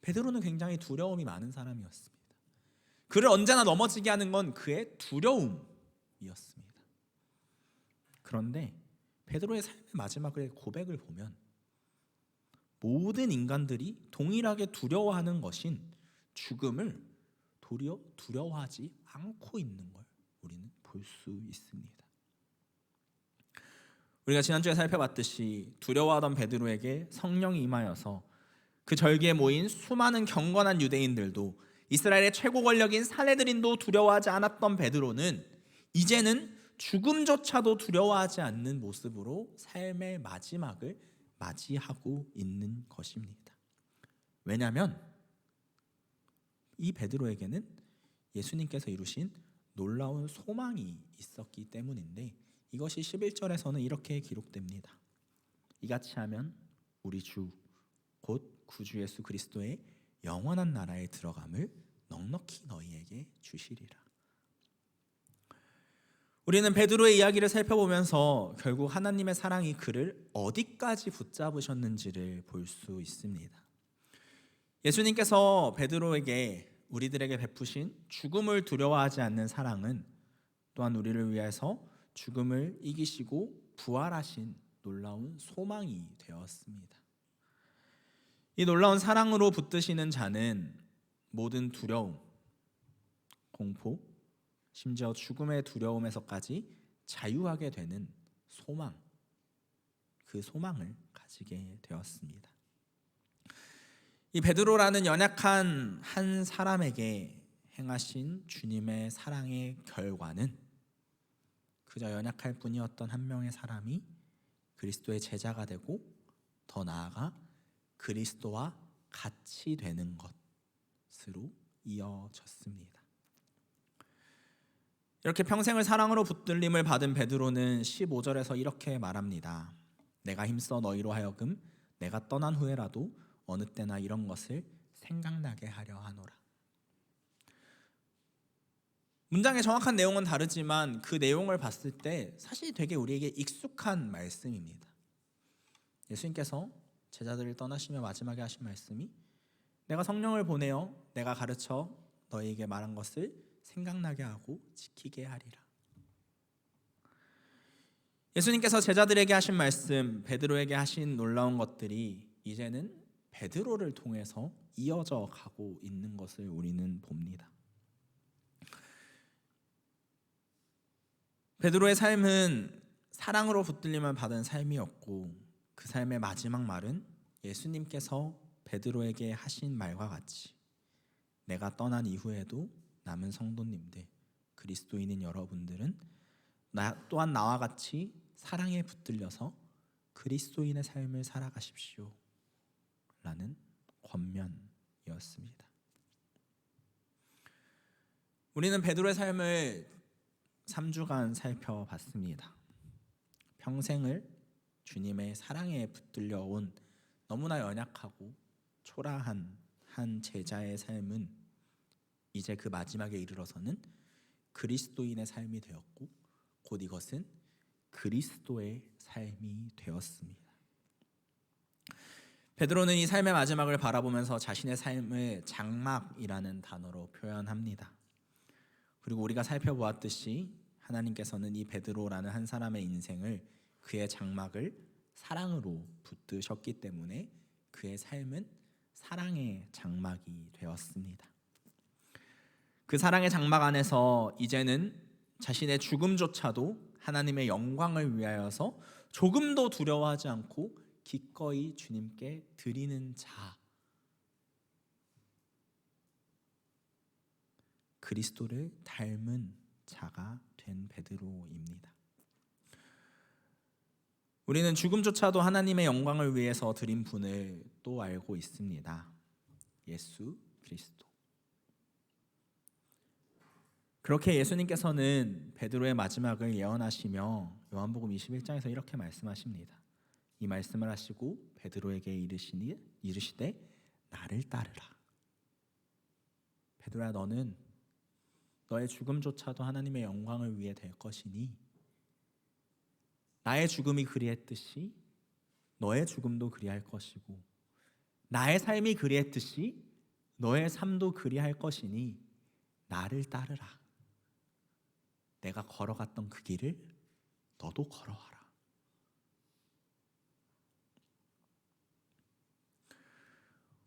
베드로는 굉장히 두려움이 많은 사람이었습니다. 그를 언제나 넘어지게 하는 건 그의 두려움이었습니다. 그런데 베드로의 삶의 마지막의 고백을 보면 모든 인간들이 동일하게 두려워하는 것인 죽음을 도리어 두려워하지 않고 있는 걸 우리는 볼 수 있습니다. 우리가 지난주에 살펴봤듯이 두려워하던 베드로에게 성령이 임하여서 그 절기에 모인 수많은 경건한 유대인들도 이스라엘의 최고 권력인 산헤드린도 두려워하지 않았던 베드로는 이제는 죽음조차도 두려워하지 않는 모습으로 삶의 마지막을 맞이하고 있는 것입니다. 왜냐하면 이 베드로에게는 예수님께서 이루신 놀라운 소망이 있었기 때문인데 이것이 11절에서는 이렇게 기록됩니다. 이같이 하면 우리 주 곧 구주 예수 그리스도의 영원한 나라에 들어감을 넉넉히 너희에게 주시리라. 우리는 베드로의 이야기를 살펴보면서 결국 하나님의 사랑이 그를 어디까지 붙잡으셨는지를 볼 수 있습니다. 예수님께서 베드로에게 우리들에게 베푸신 죽음을 두려워하지 않는 사랑은 또한 우리를 위해서 죽음을 이기시고 부활하신 놀라운 소망이 되었습니다. 이 놀라운 사랑으로 붙드시는 자는 모든 두려움, 공포, 심지어 죽음의 두려움에서까지 자유하게 되는 소망, 그 소망을 가지게 되었습니다. 이 베드로라는 연약한 한 사람에게 행하신 주님의 사랑의 결과는 그저 연약할 뿐이었던 한 명의 사람이 그리스도의 제자가 되고 더 나아가 그리스도와 같이 되는 것으로 이어졌습니다. 이렇게 평생을 사랑으로 붙들림을 받은 베드로는 15절에서 이렇게 말합니다. 내가 힘써 너희로 하여금 내가 떠난 후에라도 어느 때나 이런 것을 생각나게 하려 하노라. 문장의 정확한 내용은 다르지만 그 내용을 봤을 때 사실 되게 우리에게 익숙한 말씀입니다. 예수님께서 제자들을 떠나시며 마지막에 하신 말씀이 내가 성령을 보내어 내가 가르쳐 너희에게 말한 것을 생각나게 하고 지키게 하리라. 예수님께서 제자들에게 하신 말씀, 베드로에게 하신 놀라운 것들이 이제는 베드로를 통해서 이어져 가고 있는 것을 우리는 봅니다. 베드로의 삶은 사랑으로 붙들림을 받은 삶이었고 그 삶의 마지막 말은 예수님께서 베드로에게 하신 말과 같이 내가 떠난 이후에도 남은 성도님들, 그리스도인인 여러분들은 또한 나와 같이 사랑에 붙들려서 그리스도인의 삶을 살아가십시오 라는 권면이었습니다. 우리는 베드로의 삶을 3주간 살펴봤습니다. 평생을 주님의 사랑에 붙들려 온 너무나 연약하고 초라한 한 제자의 삶은 이제 그 마지막에 이르러서는 그리스도인의 삶이 되었고 곧 이것은 그리스도의 삶이 되었습니다. 베드로는 이 삶의 마지막을 바라보면서 자신의 삶을 장막이라는 단어로 표현합니다. 그리고 우리가 살펴보았듯이 하나님께서는 이 베드로라는 한 사람의 인생을 그의 장막을 사랑으로 붙드셨기 때문에 그의 삶은 사랑의 장막이 되었습니다. 그 사랑의 장막 안에서 이제는 자신의 죽음조차도 하나님의 영광을 위하여서 조금도 두려워하지 않고 기꺼이 주님께 드리는 자, 그리스도를 닮은 자가 된 베드로입니다. 우리는 죽음조차도 하나님의 영광을 위해서 드린 분을 또 알고 있습니다. 예수 그리스도. 그렇게 예수님께서는 베드로의 마지막을 예언하시며 요한복음 21장에서 이렇게 말씀하십니다. 이 말씀을 하시고 베드로에게 이르시되 나를 따르라. 베드로야, 너는 너의 죽음조차도 하나님의 영광을 위해 될 것이니 나의 죽음이 그리했듯이 너의 죽음도 그리할 것이고 나의 삶이 그리했듯이 너의 삶도 그리할 것이니 나를 따르라. 내가 걸어갔던 그 길을 너도 걸어와라.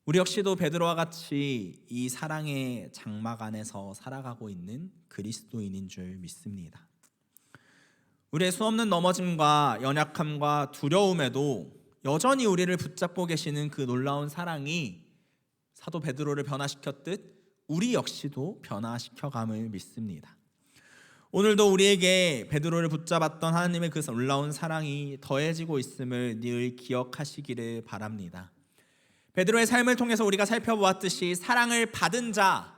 우리 역시도 베드로와 같이 이 사랑의 장막 안에서 살아가고 있는 그리스도인인 줄 믿습니다. 우리의 수없는 넘어짐과 연약함과 두려움에도 여전히 우리를 붙잡고 계시는 그 놀라운 사랑이 사도 베드로를 변화시켰듯 우리 역시도 변화시켜감을 믿습니다. 오늘도 우리에게 베드로를 붙잡았던 하나님의 그 놀라운 사랑이 더해지고 있음을 늘 기억하시기를 바랍니다. 베드로의 삶을 통해서 우리가 살펴보았듯이 사랑을 받은 자,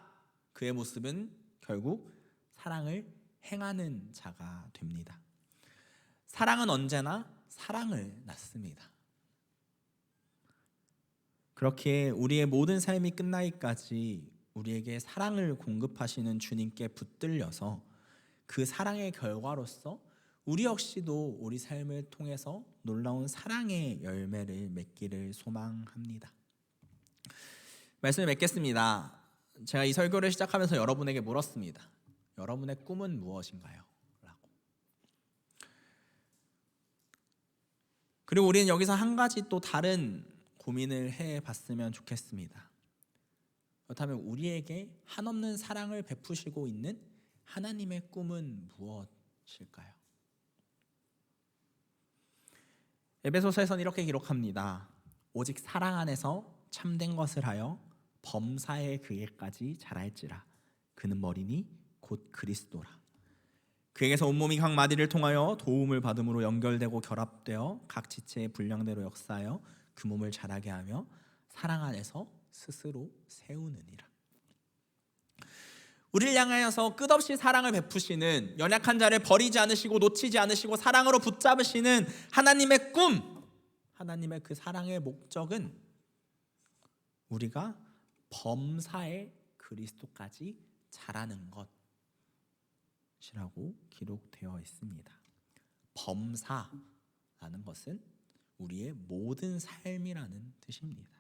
그의 모습은 결국 사랑을 행하는 자가 됩니다. 사랑은 언제나 사랑을 낳습니다. 그렇게 우리의 모든 삶이 끝나기까지 우리에게 사랑을 공급하시는 주님께 붙들려서 그 사랑의 결과로서 우리 역시도 우리 삶을 통해서 놀라운 사랑의 열매를 맺기를 소망합니다. 말씀을 맺겠습니다. 제가 이 설교를 시작하면서 여러분에게 물었습니다. 여러분의 꿈은 무엇인가요? 라고. 그리고 우리는 여기서 한 가지 또 다른 고민을 해봤으면 좋겠습니다. 그렇다면 우리에게 한없는 사랑을 베푸시고 있는 하나님의 꿈은 무엇일까요? 에베소서에서는 이렇게 기록합니다. 오직 사랑 안에서 참된 것을 하여 범사에 그에까지 자랄지라. 그는 머리니 곧 그리스도라. 그에게서 온몸이 각 마디를 통하여 도움을 받음으로 연결되고 결합되어 각 지체의 분량대로 역사하여 그 몸을 자라게 하며 사랑 안에서 스스로 세우느니라. 우리를 향하여서 끝없이 사랑을 베푸시는, 연약한 자를 버리지 않으시고 놓치지 않으시고 사랑으로 붙잡으시는 하나님의 꿈, 하나님의 그 사랑의 목적은 우리가 범사에 그리스도까지 자라는 것이라고 기록되어 있습니다. 범사라는 것은 우리의 모든 삶이라는 뜻입니다.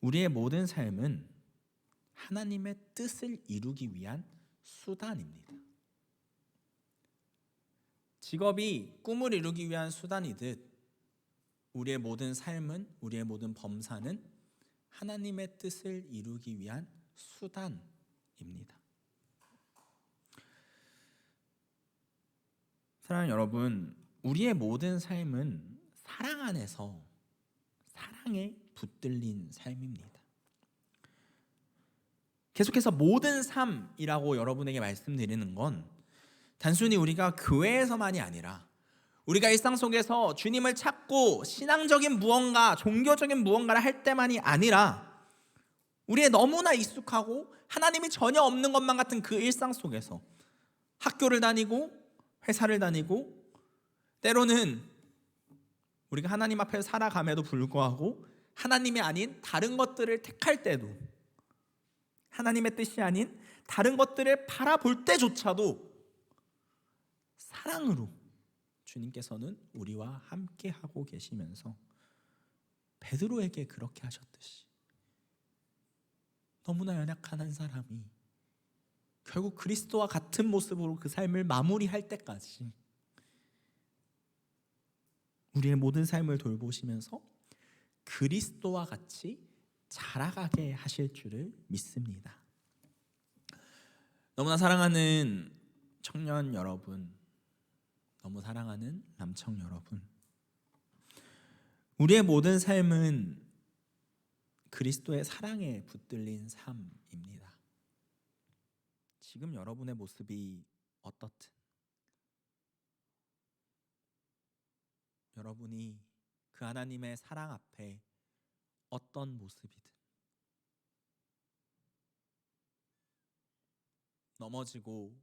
우리의 모든 삶은 하나님의 뜻을 이루기 위한 수단입니다. 직업이 꿈을 이루기 위한 수단이듯 우리의 모든 삶은, 우리의 모든 범사는 하나님의 뜻을 이루기 위한 수단입니다. 사랑하는 여러분, 우리의 모든 삶은 사랑 안에서 사랑에 붙들린 삶입니다. 계속해서 모든 삶이라고 여러분에게 말씀드리는 건 단순히 우리가 교회에서만이 아니라 우리가 일상 속에서 주님을 찾고 신앙적인 무언가, 종교적인 무언가를 할 때만이 아니라 우리의 너무나 익숙하고 하나님이 전혀 없는 것만 같은 그 일상 속에서 학교를 다니고 회사를 다니고 때로는 우리가 하나님 앞에 살아감에도 불구하고 하나님이 아닌 다른 것들을 택할 때도, 하나님의 뜻이 아닌 다른 것들을 바라볼 때조차도 사랑으로 주님께서는 우리와 함께 하고 계시면서 베드로에게 그렇게 하셨듯이 너무나 연약한 한 사람이 결국 그리스도와 같은 모습으로 그 삶을 마무리할 때까지 우리의 모든 삶을 돌보시면서 그리스도와 같이 자라가게 하실 줄을 믿습니다. 너무나 사랑하는 청년 여러분, 너무 사랑하는 남청 여러분, 우리의 모든 삶은 그리스도의 사랑에 붙들린 삶입니다. 지금 여러분의 모습이 어떻든, 여러분이 그 하나님의 사랑 앞에 어떤 모습이든 넘어지고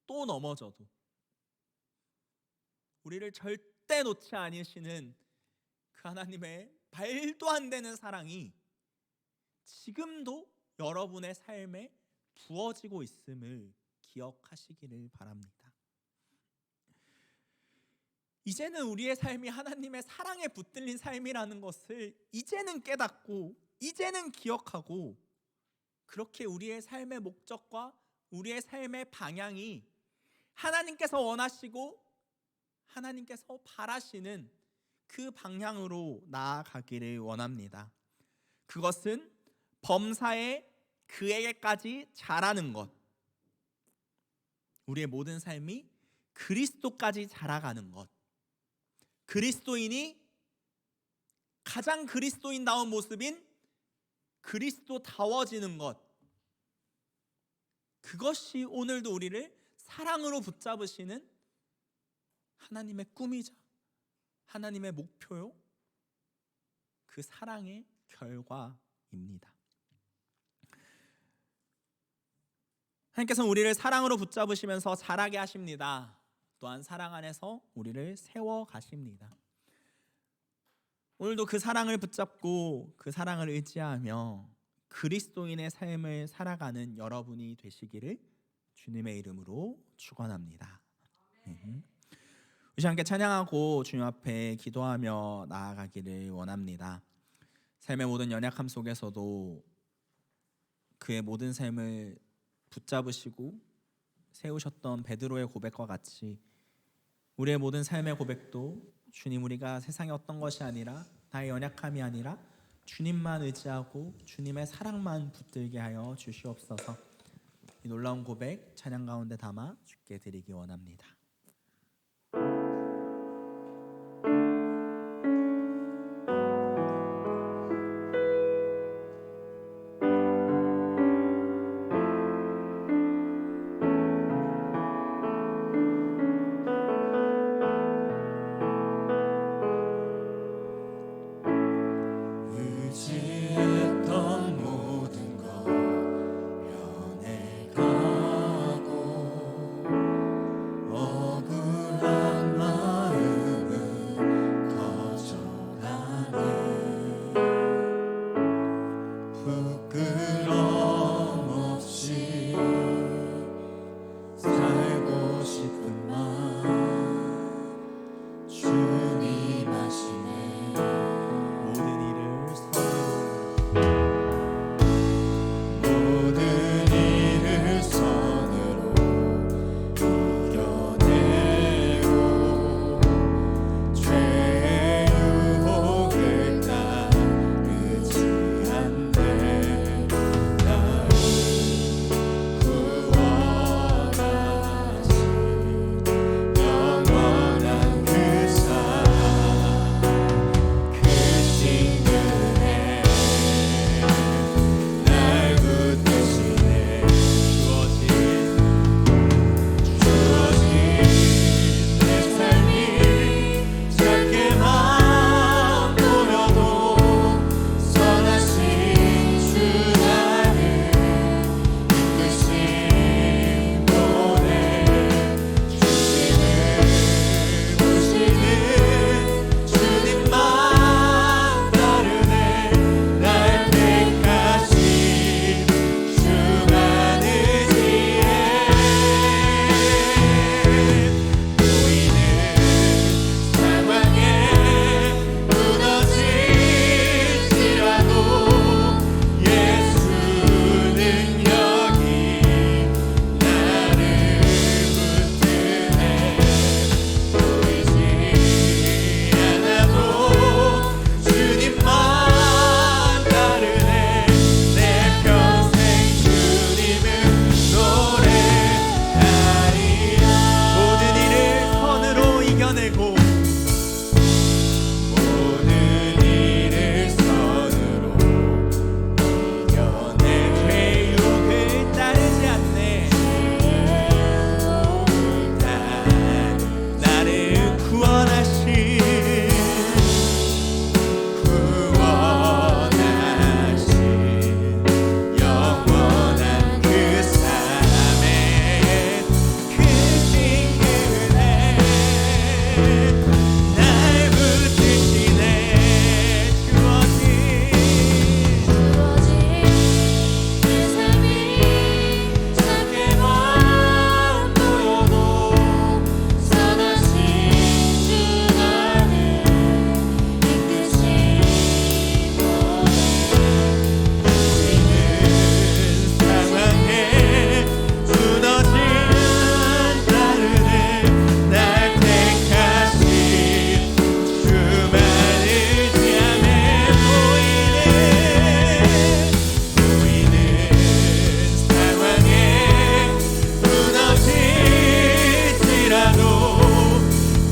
또 넘어져도 우리를 절대 놓지 않으시는 그 하나님의 말도 안 되는 사랑이 지금도 여러분의 삶에 부어지고 있음을 기억하시기를 바랍니다. 이제는 우리의 삶이 하나님의 사랑에 붙들린 삶이라는 것을 이제는 깨닫고 이제는 기억하고, 그렇게 우리의 삶의 목적과 우리의 삶의 방향이 하나님께서 원하시고 하나님께서 바라시는 그 방향으로 나아가기를 원합니다. 그것은 범사에 그에게까지 자라는 것, 우리의 모든 삶이 그리스도까지 자라가는 것, 그리스도인이 가장 그리스도인다운 모습인 그리스도다워지는 것, 그것이 오늘도 우리를 사랑으로 붙잡으시는 하나님의 꿈이자 하나님의 목표요, 그 사랑의 결과입니다. 하나님께서는 우리를 사랑으로 붙잡으시면서 자라게 하십니다. 또한 사랑 안에서 우리를 세워가십니다. 오늘도 그 사랑을 붙잡고 그 사랑을 의지하며 그리스도인의 삶을 살아가는 여러분이 되시기를 주님의 이름으로 축원합니다. 우리 함께 찬양하고 주님 앞에 기도하며 나아가기를 원합니다. 삶의 모든 연약함 속에서도 그의 모든 삶을 붙잡으시고 세우셨던 베드로의 고백과 같이 우리의 모든 삶의 고백도 주님, 우리가 세상의 어떤 것이 아니라 나의 연약함이 아니라 주님만 의지하고 주님의 사랑만 붙들게 하여 주시옵소서. 이 놀라운 고백 찬양 가운데 담아 주께 드리기 원합니다. 의지했던 모든 것 변해가고 억울한 마음은 커져가네. 부끄럼 없이 살고 싶은 마음 주님 아시네. 모든 일을 선으로 모든 일을 선으로 이겨내고 죄의 유혹을 따르지 않네. 나를 구원하신 영원한 그 사랑 크신 은혜 날 붙드시네. 주어진 내 삶이 작게만 보여도 선하신 주 나를 이끄신 보내 주님을 보시는 주님만 따르네. 날 택하신 주만 의지해. 보이는 상황에 무너질지라도 예수 능력이 나를 붙드네. 보이지 않아도 주님만 따르네. 내 평생 주님을 노래하리라. 모든 일을 선으로 이겨내고 모든 일을 선으로 이겨내. 죄의 유혹을 따르지 않네. 나를 구원하신 영원한 그 사람의 크신 은혜 날 붙드시네. 주어진 내 삶이 작게만 보여도 선하신 주 나를 이끄신 보내. 보이는 상황에 무너진 따르네. 날 택하신 주만 의지하네. 보이는 상황에 무너질지라도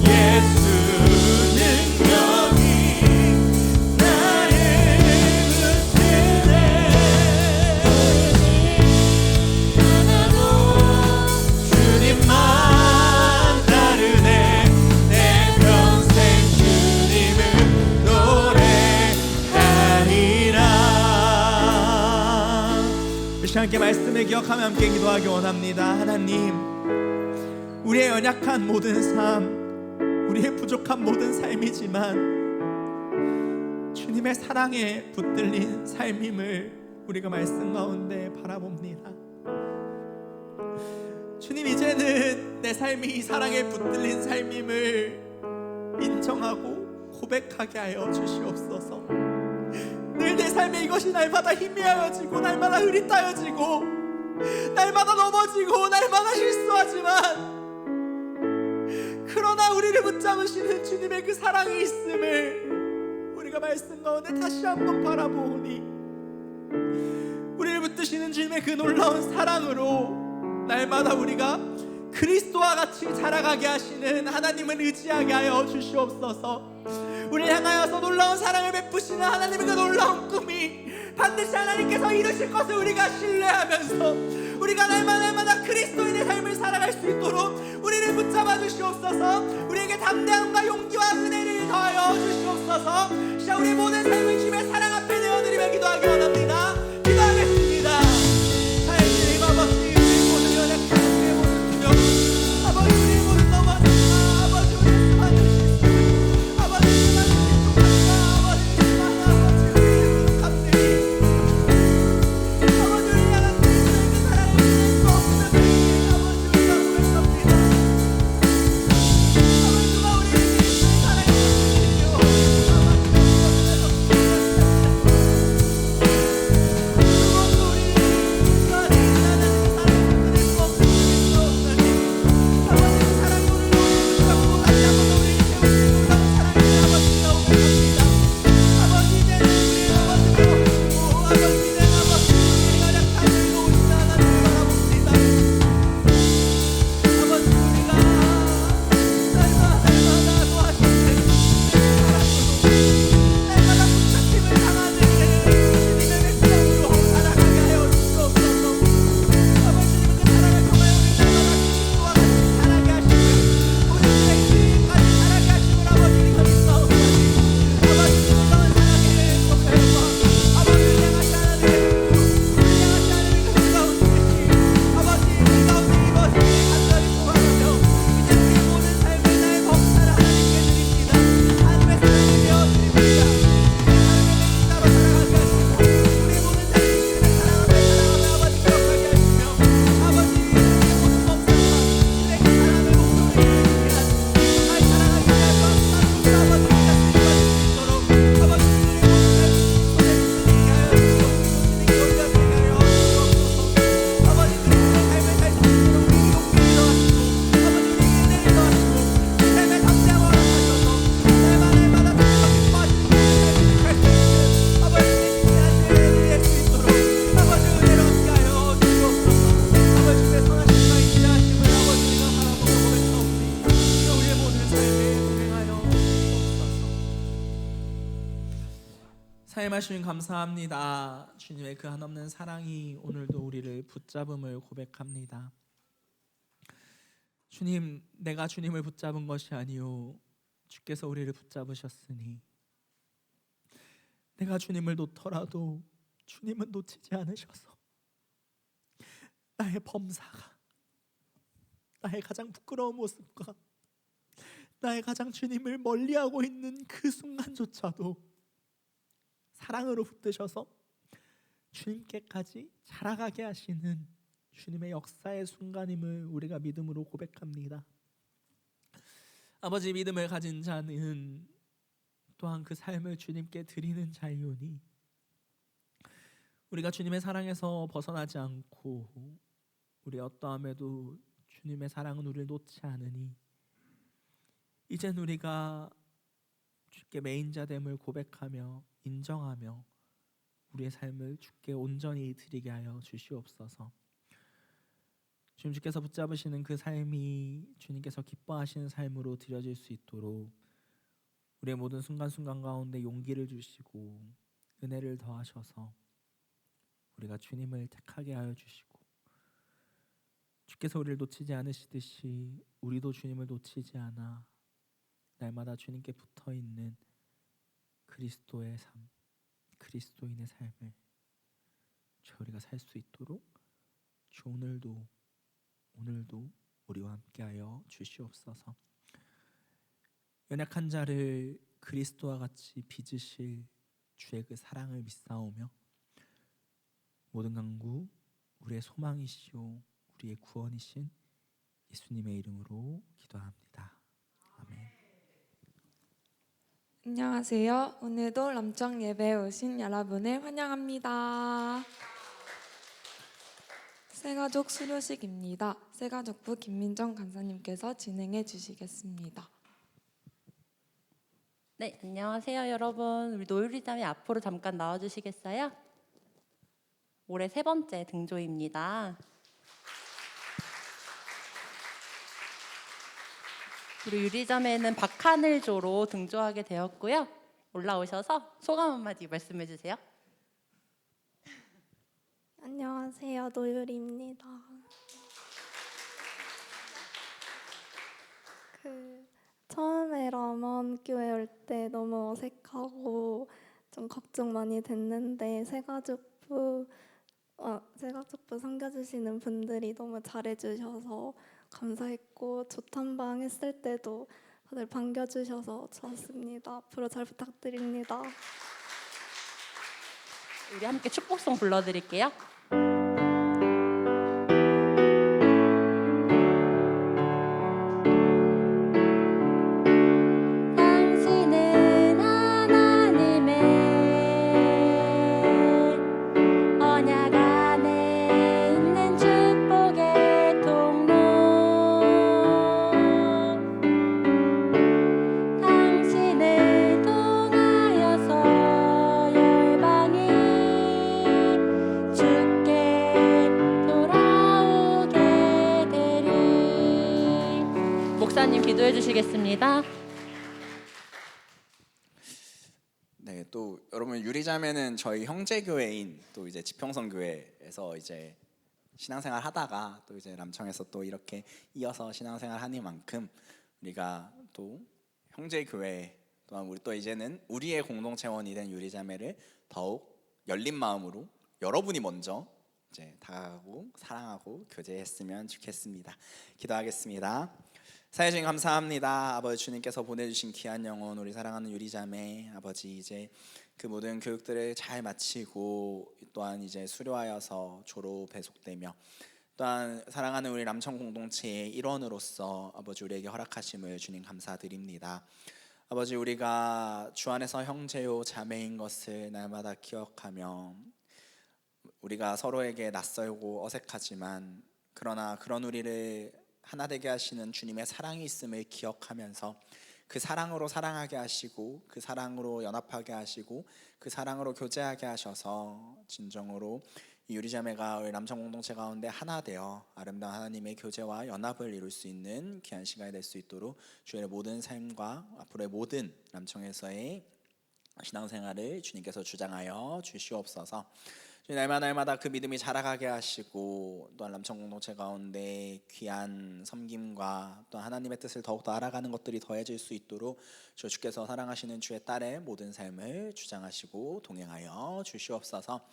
예수 능력이 나를 붙드네. 하나도 주님만 따르네. 내 평생 주님을 노래하리라. 우리 함께 말씀을 기억하며 함께 기도하기 원합니다. 하나님, 우리의 연약한 모든 삶, 우리의 부족한 모든 삶이지만 주님의 사랑에 붙들린 삶임을 우리가 말씀 가운데 바라봅니다. 주님, 이제는 내 삶이 사랑에 붙들린 삶임을 인정하고 고백하게 하여 주시옵소서. 늘 내 삶에 이것이 날마다 희미하여지고 날마다 흐릿하여지고 날마다 넘어지고 날마다 실수하지만, 그러나 우리를 붙잡으시는 주님의 그 사랑이 있음을 우리가 말씀 가운데 다시 한번 바라보니, 우리를 붙드시는 주님의 그 놀라운 사랑으로 날마다 우리가 그리스도와 같이 자라가게 하시는 하나님을 의지하게 하여 주시옵소서. 우리를 향하여서 놀라운 사랑을 베푸시는 하나님의 그 놀라운 꿈이 반드시 하나님께서 이루실 것을 우리가 신뢰하면서 우리가 날마다 그리스도인의 삶을 살아갈 수 있도록 우리를 붙잡아 주시옵소서. 우리에게 담대함과 용기와 은혜를 더하여 주시옵소서. 진짜 우리 모든 삶을 주님의 사랑 앞에 내어드리며 기도하기 원합니다. 기도하겠습니다. 하나님 아버지, 우리의 모든 연약한 우리의 모든 두려움, 아버지 우리의 모든 넘어짐과 아버지 우리의 수많은 실수, 아버지 수많은 실수가 아버지 수많은 아버지 우리의 모든 감들이 아버지 우리 향한 그리스도의 그 사랑을 지낼 수 없는 우리 아버지 우리가 고백합니다. 아버지 누가 우리에게 그리스도의 사랑을 주시오. 사랑의 주님 감사합니다. 주님의 그 한없는 사랑이 오늘도 우리를 붙잡음을 고백합니다. 주님, 내가 주님을 붙잡은 것이 아니요 주께서 우리를 붙잡으셨으니, 내가 주님을 놓더라도 주님은 놓치지 않으셔서 나의 범사가, 나의 가장 부끄러운 모습과 나의 가장 주님을 멀리하고 있는 그 순간조차도 사랑으로 붙드셔서 주님께까지 자라가게 하시는 주님의 역사의 순간임을 우리가 믿음으로 고백합니다. 아버지, 믿음을 가진 자는 또한 그 삶을 주님께 드리는 자이오니, 우리가 주님의 사랑에서 벗어나지 않고 우리 어떠함에도 주님의 사랑은 우리를 놓지 않으니, 이젠 우리가 주께 메인자됨을 고백하며 인정하며 우리의 삶을 주께 온전히 드리게 하여 주시옵소서. 주님께서 붙잡으시는 그 삶이 주님께서 기뻐하시는 삶으로 드려질 수 있도록 우리의 모든 순간순간 가운데 용기를 주시고 은혜를 더하셔서 우리가 주님을 택하게 하여 주시고, 주께서 우리를 놓치지 않으시듯이 우리도 주님을 놓치지 않아 날마다 주님께 붙어있는 그리스도의 삶, 그리스도인의 삶을 우리가 살 수 있도록 주 오늘도 우리와 함께하여 주시옵소서. 연약한 자를 그리스도와 같이 빚으실 주의 그 사랑을 믿사오며, 모든 강구 우리의 소망이시오 우리의 구원이신 예수님의 이름으로 기도합니다. 아멘. 안녕하세요. 오늘도 람청 예배에 오신 여러분을 환영합니다. 새가족 수료식입니다. 새가족부 김민정 간사님께서 진행해 주시겠습니다. 네, 안녕하세요, 여러분. 우리 노율이자매 앞으로 잠깐 나와주시겠어요? 올해 3번째 등조입니다. 우리 유리자매는 박하늘조로 등조하게 되었고요. 올라오셔서 소감 한마디 말씀해 주세요. 안녕하세요. 노율입니다. 처음에 람원 교회 올 때 너무 어색하고 좀 걱정 많이 됐는데 새가족부 섬겨주시는 분들이 너무 잘해주셔서 감사했고 조탄방 했을 때도 다들 반겨주셔서 좋았습니다. 앞으로 잘 부탁드립니다. 우리 함께 축복송 불러드릴게요. 당신은 하나님의 언약 안에 있는 축복의 통로. 당신을 통하여서 열방이 주께 돌아오게 되리. 목사님 기도해 주시겠습니다. 네, 또 여러분 유리자매는 저희 형제 교회인 또 이제 지평선 교회에서 이제 신앙생활 하다가 또 이제 남청에서 또 이렇게 이어서 신앙생활 하니만큼 우리가 또 형제 교회 또한 우리 또 이제는 우리의 공동체원이 된 유리자매를 더욱 열린 마음으로 여러분이 먼저 이제 다가가고 사랑하고 교제했으면 좋겠습니다. 기도하겠습니다. 사회주님 감사합니다. 아버지 주님께서 보내주신 귀한 영혼 우리 사랑하는 유리자매 아버지 이제 그 모든 교육들을 잘 마치고 또한 이제 수료하여서 졸업에 속되며 또한 사랑하는 우리 남청 공동체의 일원으로서 아버지 우리에게 허락하심을 주님 감사드립니다. 아버지 우리가 주 안에서 형제요 자매인 것을 날마다 기억하며 우리가 서로에게 낯설고 어색하지만 그러나 그런 우리를 하나 되게 하시는 주님의 사랑이 있음을 기억하면서 그 사랑으로 사랑하게 하시고 그 사랑으로 연합하게 하시고 그 사랑으로 교제하게 하셔서 진정으로 이 유리자매가 우리 남성 공동체 가운데 하나 되어 아름다운 하나님의 교제와 연합을 이룰 수 있는 귀한 시간이 될 수 있도록 주의 모든 삶과 앞으로의 모든 남청에서의 신앙생활을 주님께서 주장하여 주시옵소서. 날마다 그 믿음이 자라가게 하시고 또한 남청 공동체 가운데 귀한 섬김과 또 하나님의 뜻을 더욱더 알아가는 것들이 더해질 수 있도록 주께서 사랑하시는 주의 딸의 모든 삶을 주장하시고 동행하여 주시옵소서.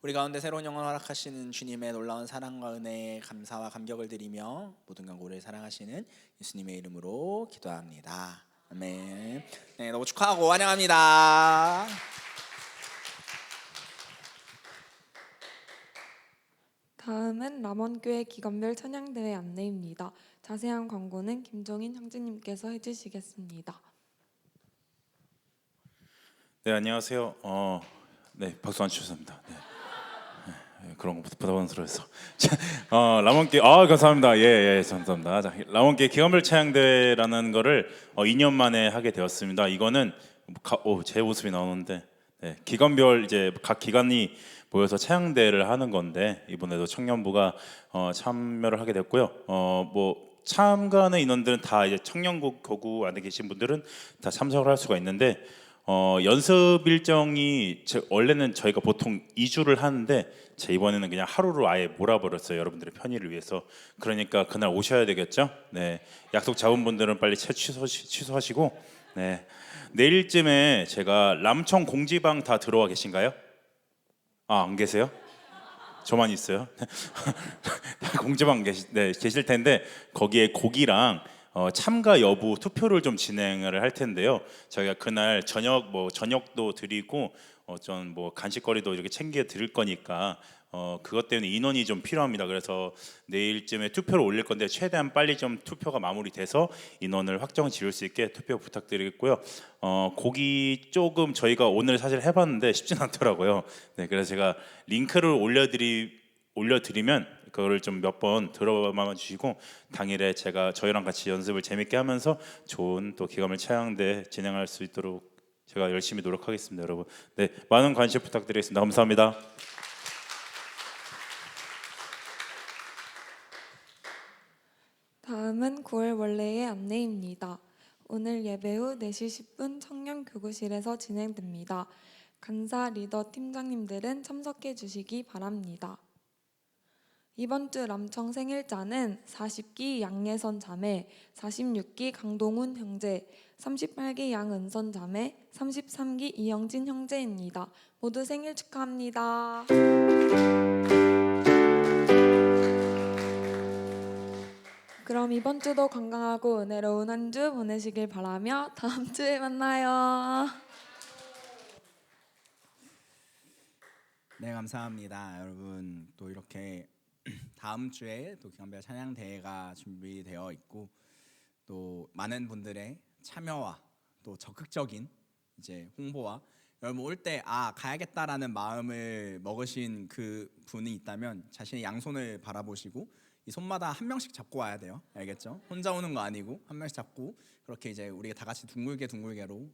우리 가운데 새로운 영혼을 허락하시는 주님의 놀라운 사랑과 은혜에 감사와 감격을 드리며 모든 강구를 사랑하시는 예수님의 이름으로 기도합니다. 아멘. 네, 너무 축하하고 환영합니다. 다음은 람원교회 기관별 찬양대회 안내입니다. 자세한 광고는 김종인 형제님께서 해주시겠습니다. 네, 안녕하세요. 네, 박수 안 주셨습니다. 네. 그런 거 부담스러워서. 라몬께 감사합니다. 예, 감사합니다. 자, 라몬께 기관별 찬양대회라는 거를 2년 만에 하게 되었습니다. 이거는 제 모습이 나오는데 네, 기관별 이제 각 기관이 모여서 찬양대회를 하는 건데 이번에도 청년부가 참여를 하게 됐고요. 뭐 참가하는 인원들은 다 이제 청년국 교구 안에 계신 분들은 다 참석을 할 수가 있는데 연습 일정이 원래는 저희가 보통 2주를 하는데 이번에는 그냥 하루로 아예 몰아버렸어요. 여러분들의 편의를 위해서. 그러니까 그날 오셔야 되겠죠. 네, 약속 잡은 분들은 빨리 취소하시고 네, 내일쯤에 제가 람청 공지방 다 들어와 계신가요? 안 계세요? 저만 있어요. 공지방 계실 텐데 거기에 곡이랑 참가 여부 투표를 좀 진행을 할 텐데요. 저희가 그날 저녁도 드리고 좀 간식거리도 이렇게 챙겨 드릴 거니까 그것 때문에 인원이 좀 필요합니다. 그래서 내일쯤에 투표를 올릴 건데 최대한 빨리 좀 투표가 마무리돼서 인원을 확정 지을 수 있게 투표 부탁드리겠고요. 곡이 조금 저희가 오늘 사실 해봤는데 쉽진 않더라고요. 네, 그래서 제가 링크를 올려드리면 그거를 좀 몇 번 들어봐 주시고 당일에 저희랑 같이 연습을 재밌게 하면서 좋은 또 기감을 차양대 진행할 수 있도록 제가 열심히 노력하겠습니다, 여러분. 네, 많은 관심 부탁드리겠습니다. 감사합니다. 다음은 9월 원래의 안내입니다. 오늘 예배 후 4시 10분 청년교구실에서 진행됩니다. 간사 리더 팀장님들은 참석해 주시기 바랍니다. 이번 주 람청 생일자는 40기 양예선 자매, 46기 강동훈 형제, 38기 양은선 자매, 33기 이영진 형제입니다. 모두 생일 축하합니다. 그럼 이번 주도 건강하고 은혜로운 한 주 보내시길 바라며 다음 주에 만나요. 네, 감사합니다. 여러분 또 이렇게 다음 주에 또 기간별 찬양 대회가 준비되어 있고 또 많은 분들의 참여와 또 적극적인 이제 홍보와 여러분 올 때 가야겠다라는 마음을 먹으신 그 분이 있다면 자신의 양손을 바라보시고 이 손마다 한 명씩 잡고 와야 돼요. 알겠죠? 혼자 오는 거 아니고 한 명씩 잡고 그렇게 이제 우리가 다 같이 둥글게로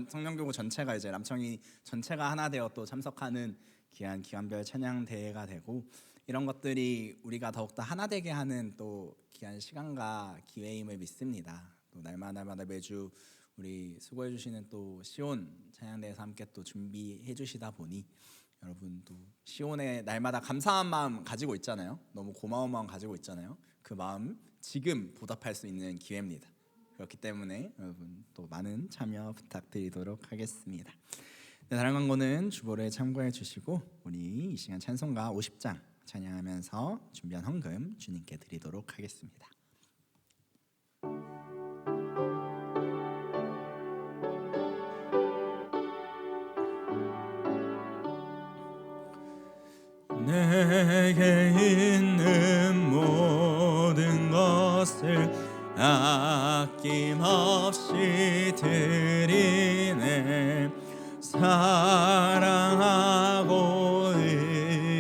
성령교구 전체가 이제 람청이 전체가 하나 되어 또 참석하는 귀한 기간별 찬양 대회가 되고 이런 것들이 우리가 더욱더 하나 되게 하는 또 귀한 시간과 기회임을 믿습니다. 또 날마다 매주 우리 수고해 주시는 또 시온 찬양대에서 함께 또 준비해 주시다 보니 여러분 또 시온에 날마다 감사한 마음 가지고 있잖아요. 너무 고마운 마음 가지고 있잖아요. 그 마음 지금 보답할 수 있는 기회입니다. 그렇기 때문에 여러분 또 많은 참여 부탁드리도록 하겠습니다. 네, 다른 광고는 주보를 참고해 주시고 우리 이 시간 찬송가 50장 찬양하면서 준비한 헌금 주님께 드리도록 하겠습니다. 내게 있는 모든 것을 아낌없이 드리네. 사랑하고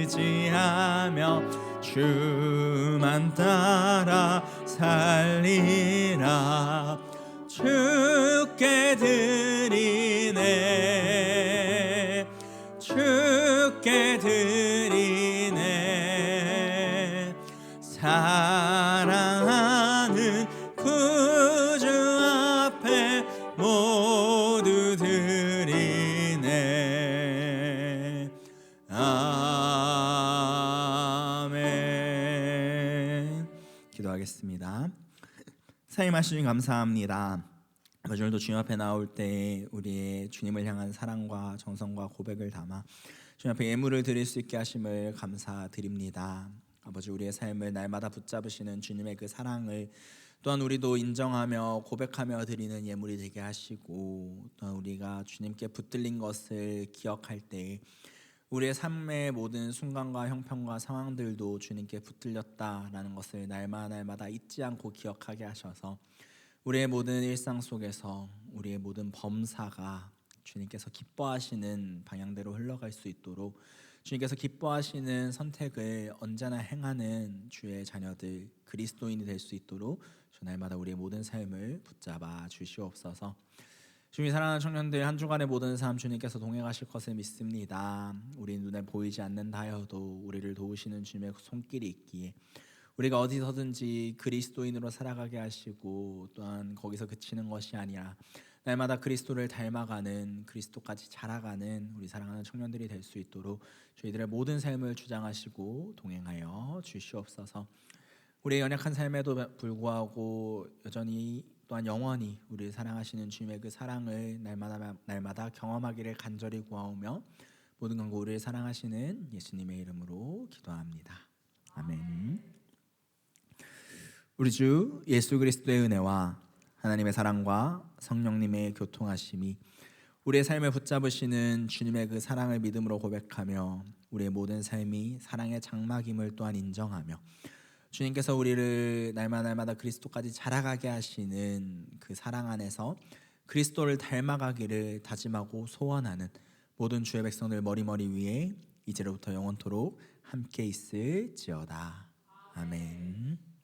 의지하며 주만 따라 살리라. 주께 드리네. 주께 드리네. 사랑하는 구주 앞에 모두 드리네. 아멘. 기도하겠습니다. 사임하시니 감사합니다. 오늘도 주님 앞에 나올 때 우리의 주님을 향한 사랑과 정성과 고백을 담아 주님 앞에 예물을 드릴 수 있게 하심을 감사드립니다. 아버지, 우리의 삶을 날마다 붙잡으시는 주님의 그 사랑을 또한 우리도 인정하며 고백하며 드리는 예물이 되게 하시고, 또한 우리가 주님께 붙들린 것을 기억할 때 우리의 삶의 모든 순간과 형편과 상황들도 주님께 붙들렸다라는 것을 날마다 잊지 않고 기억하게 하셔서 우리의 모든 일상 속에서 우리의 모든 범사가 주님께서 기뻐하시는 방향대로 흘러갈 수 있도록 주님께서 기뻐하시는 선택을 언제나 행하는 주의 자녀들, 그리스도인이 될 수 있도록 주 날마다 우리의 모든 삶을 붙잡아 주시옵소서. 주님이 사랑하는 청년들, 한 주간의 모든 삶 주님께서 동행하실 것을 믿습니다. 우리 눈에 보이지 않는다 하여도 우리를 도우시는 주님의 손길이 있기에 우리가 어디서든지 그리스도인으로 살아가게 하시고, 또한 거기서 그치는 것이 아니라 날마다 그리스도를 닮아가는, 그리스도까지 자라가는 우리 사랑하는 청년들이 될 수 있도록 저희들의 모든 삶을 주장하시고 동행하여 주시옵소서. 우리의 연약한 삶에도 불구하고 여전히 또한 영원히 우리를 사랑하시는 주님의 그 사랑을 날마다 경험하기를 간절히 구하오며 모든 간구 우리를 사랑하시는 예수님의 이름으로 기도합니다. 아멘. 우리 주 예수 그리스도의 은혜와 하나님의 사랑과 성령님의 교통하심이 우리의 삶을 붙잡으시는 주님의 그 사랑을 믿음으로 고백하며 우리의 모든 삶이 사랑의 장막임을 또한 인정하며 주님께서 우리를 날마다 그리스도까지 자라가게 하시는 그 사랑 안에서 그리스도를 닮아가기를 다짐하고 소원하는 모든 주의 백성들 머리머리 위에 이제로부터 영원토록 함께 있을지어다. 아멘.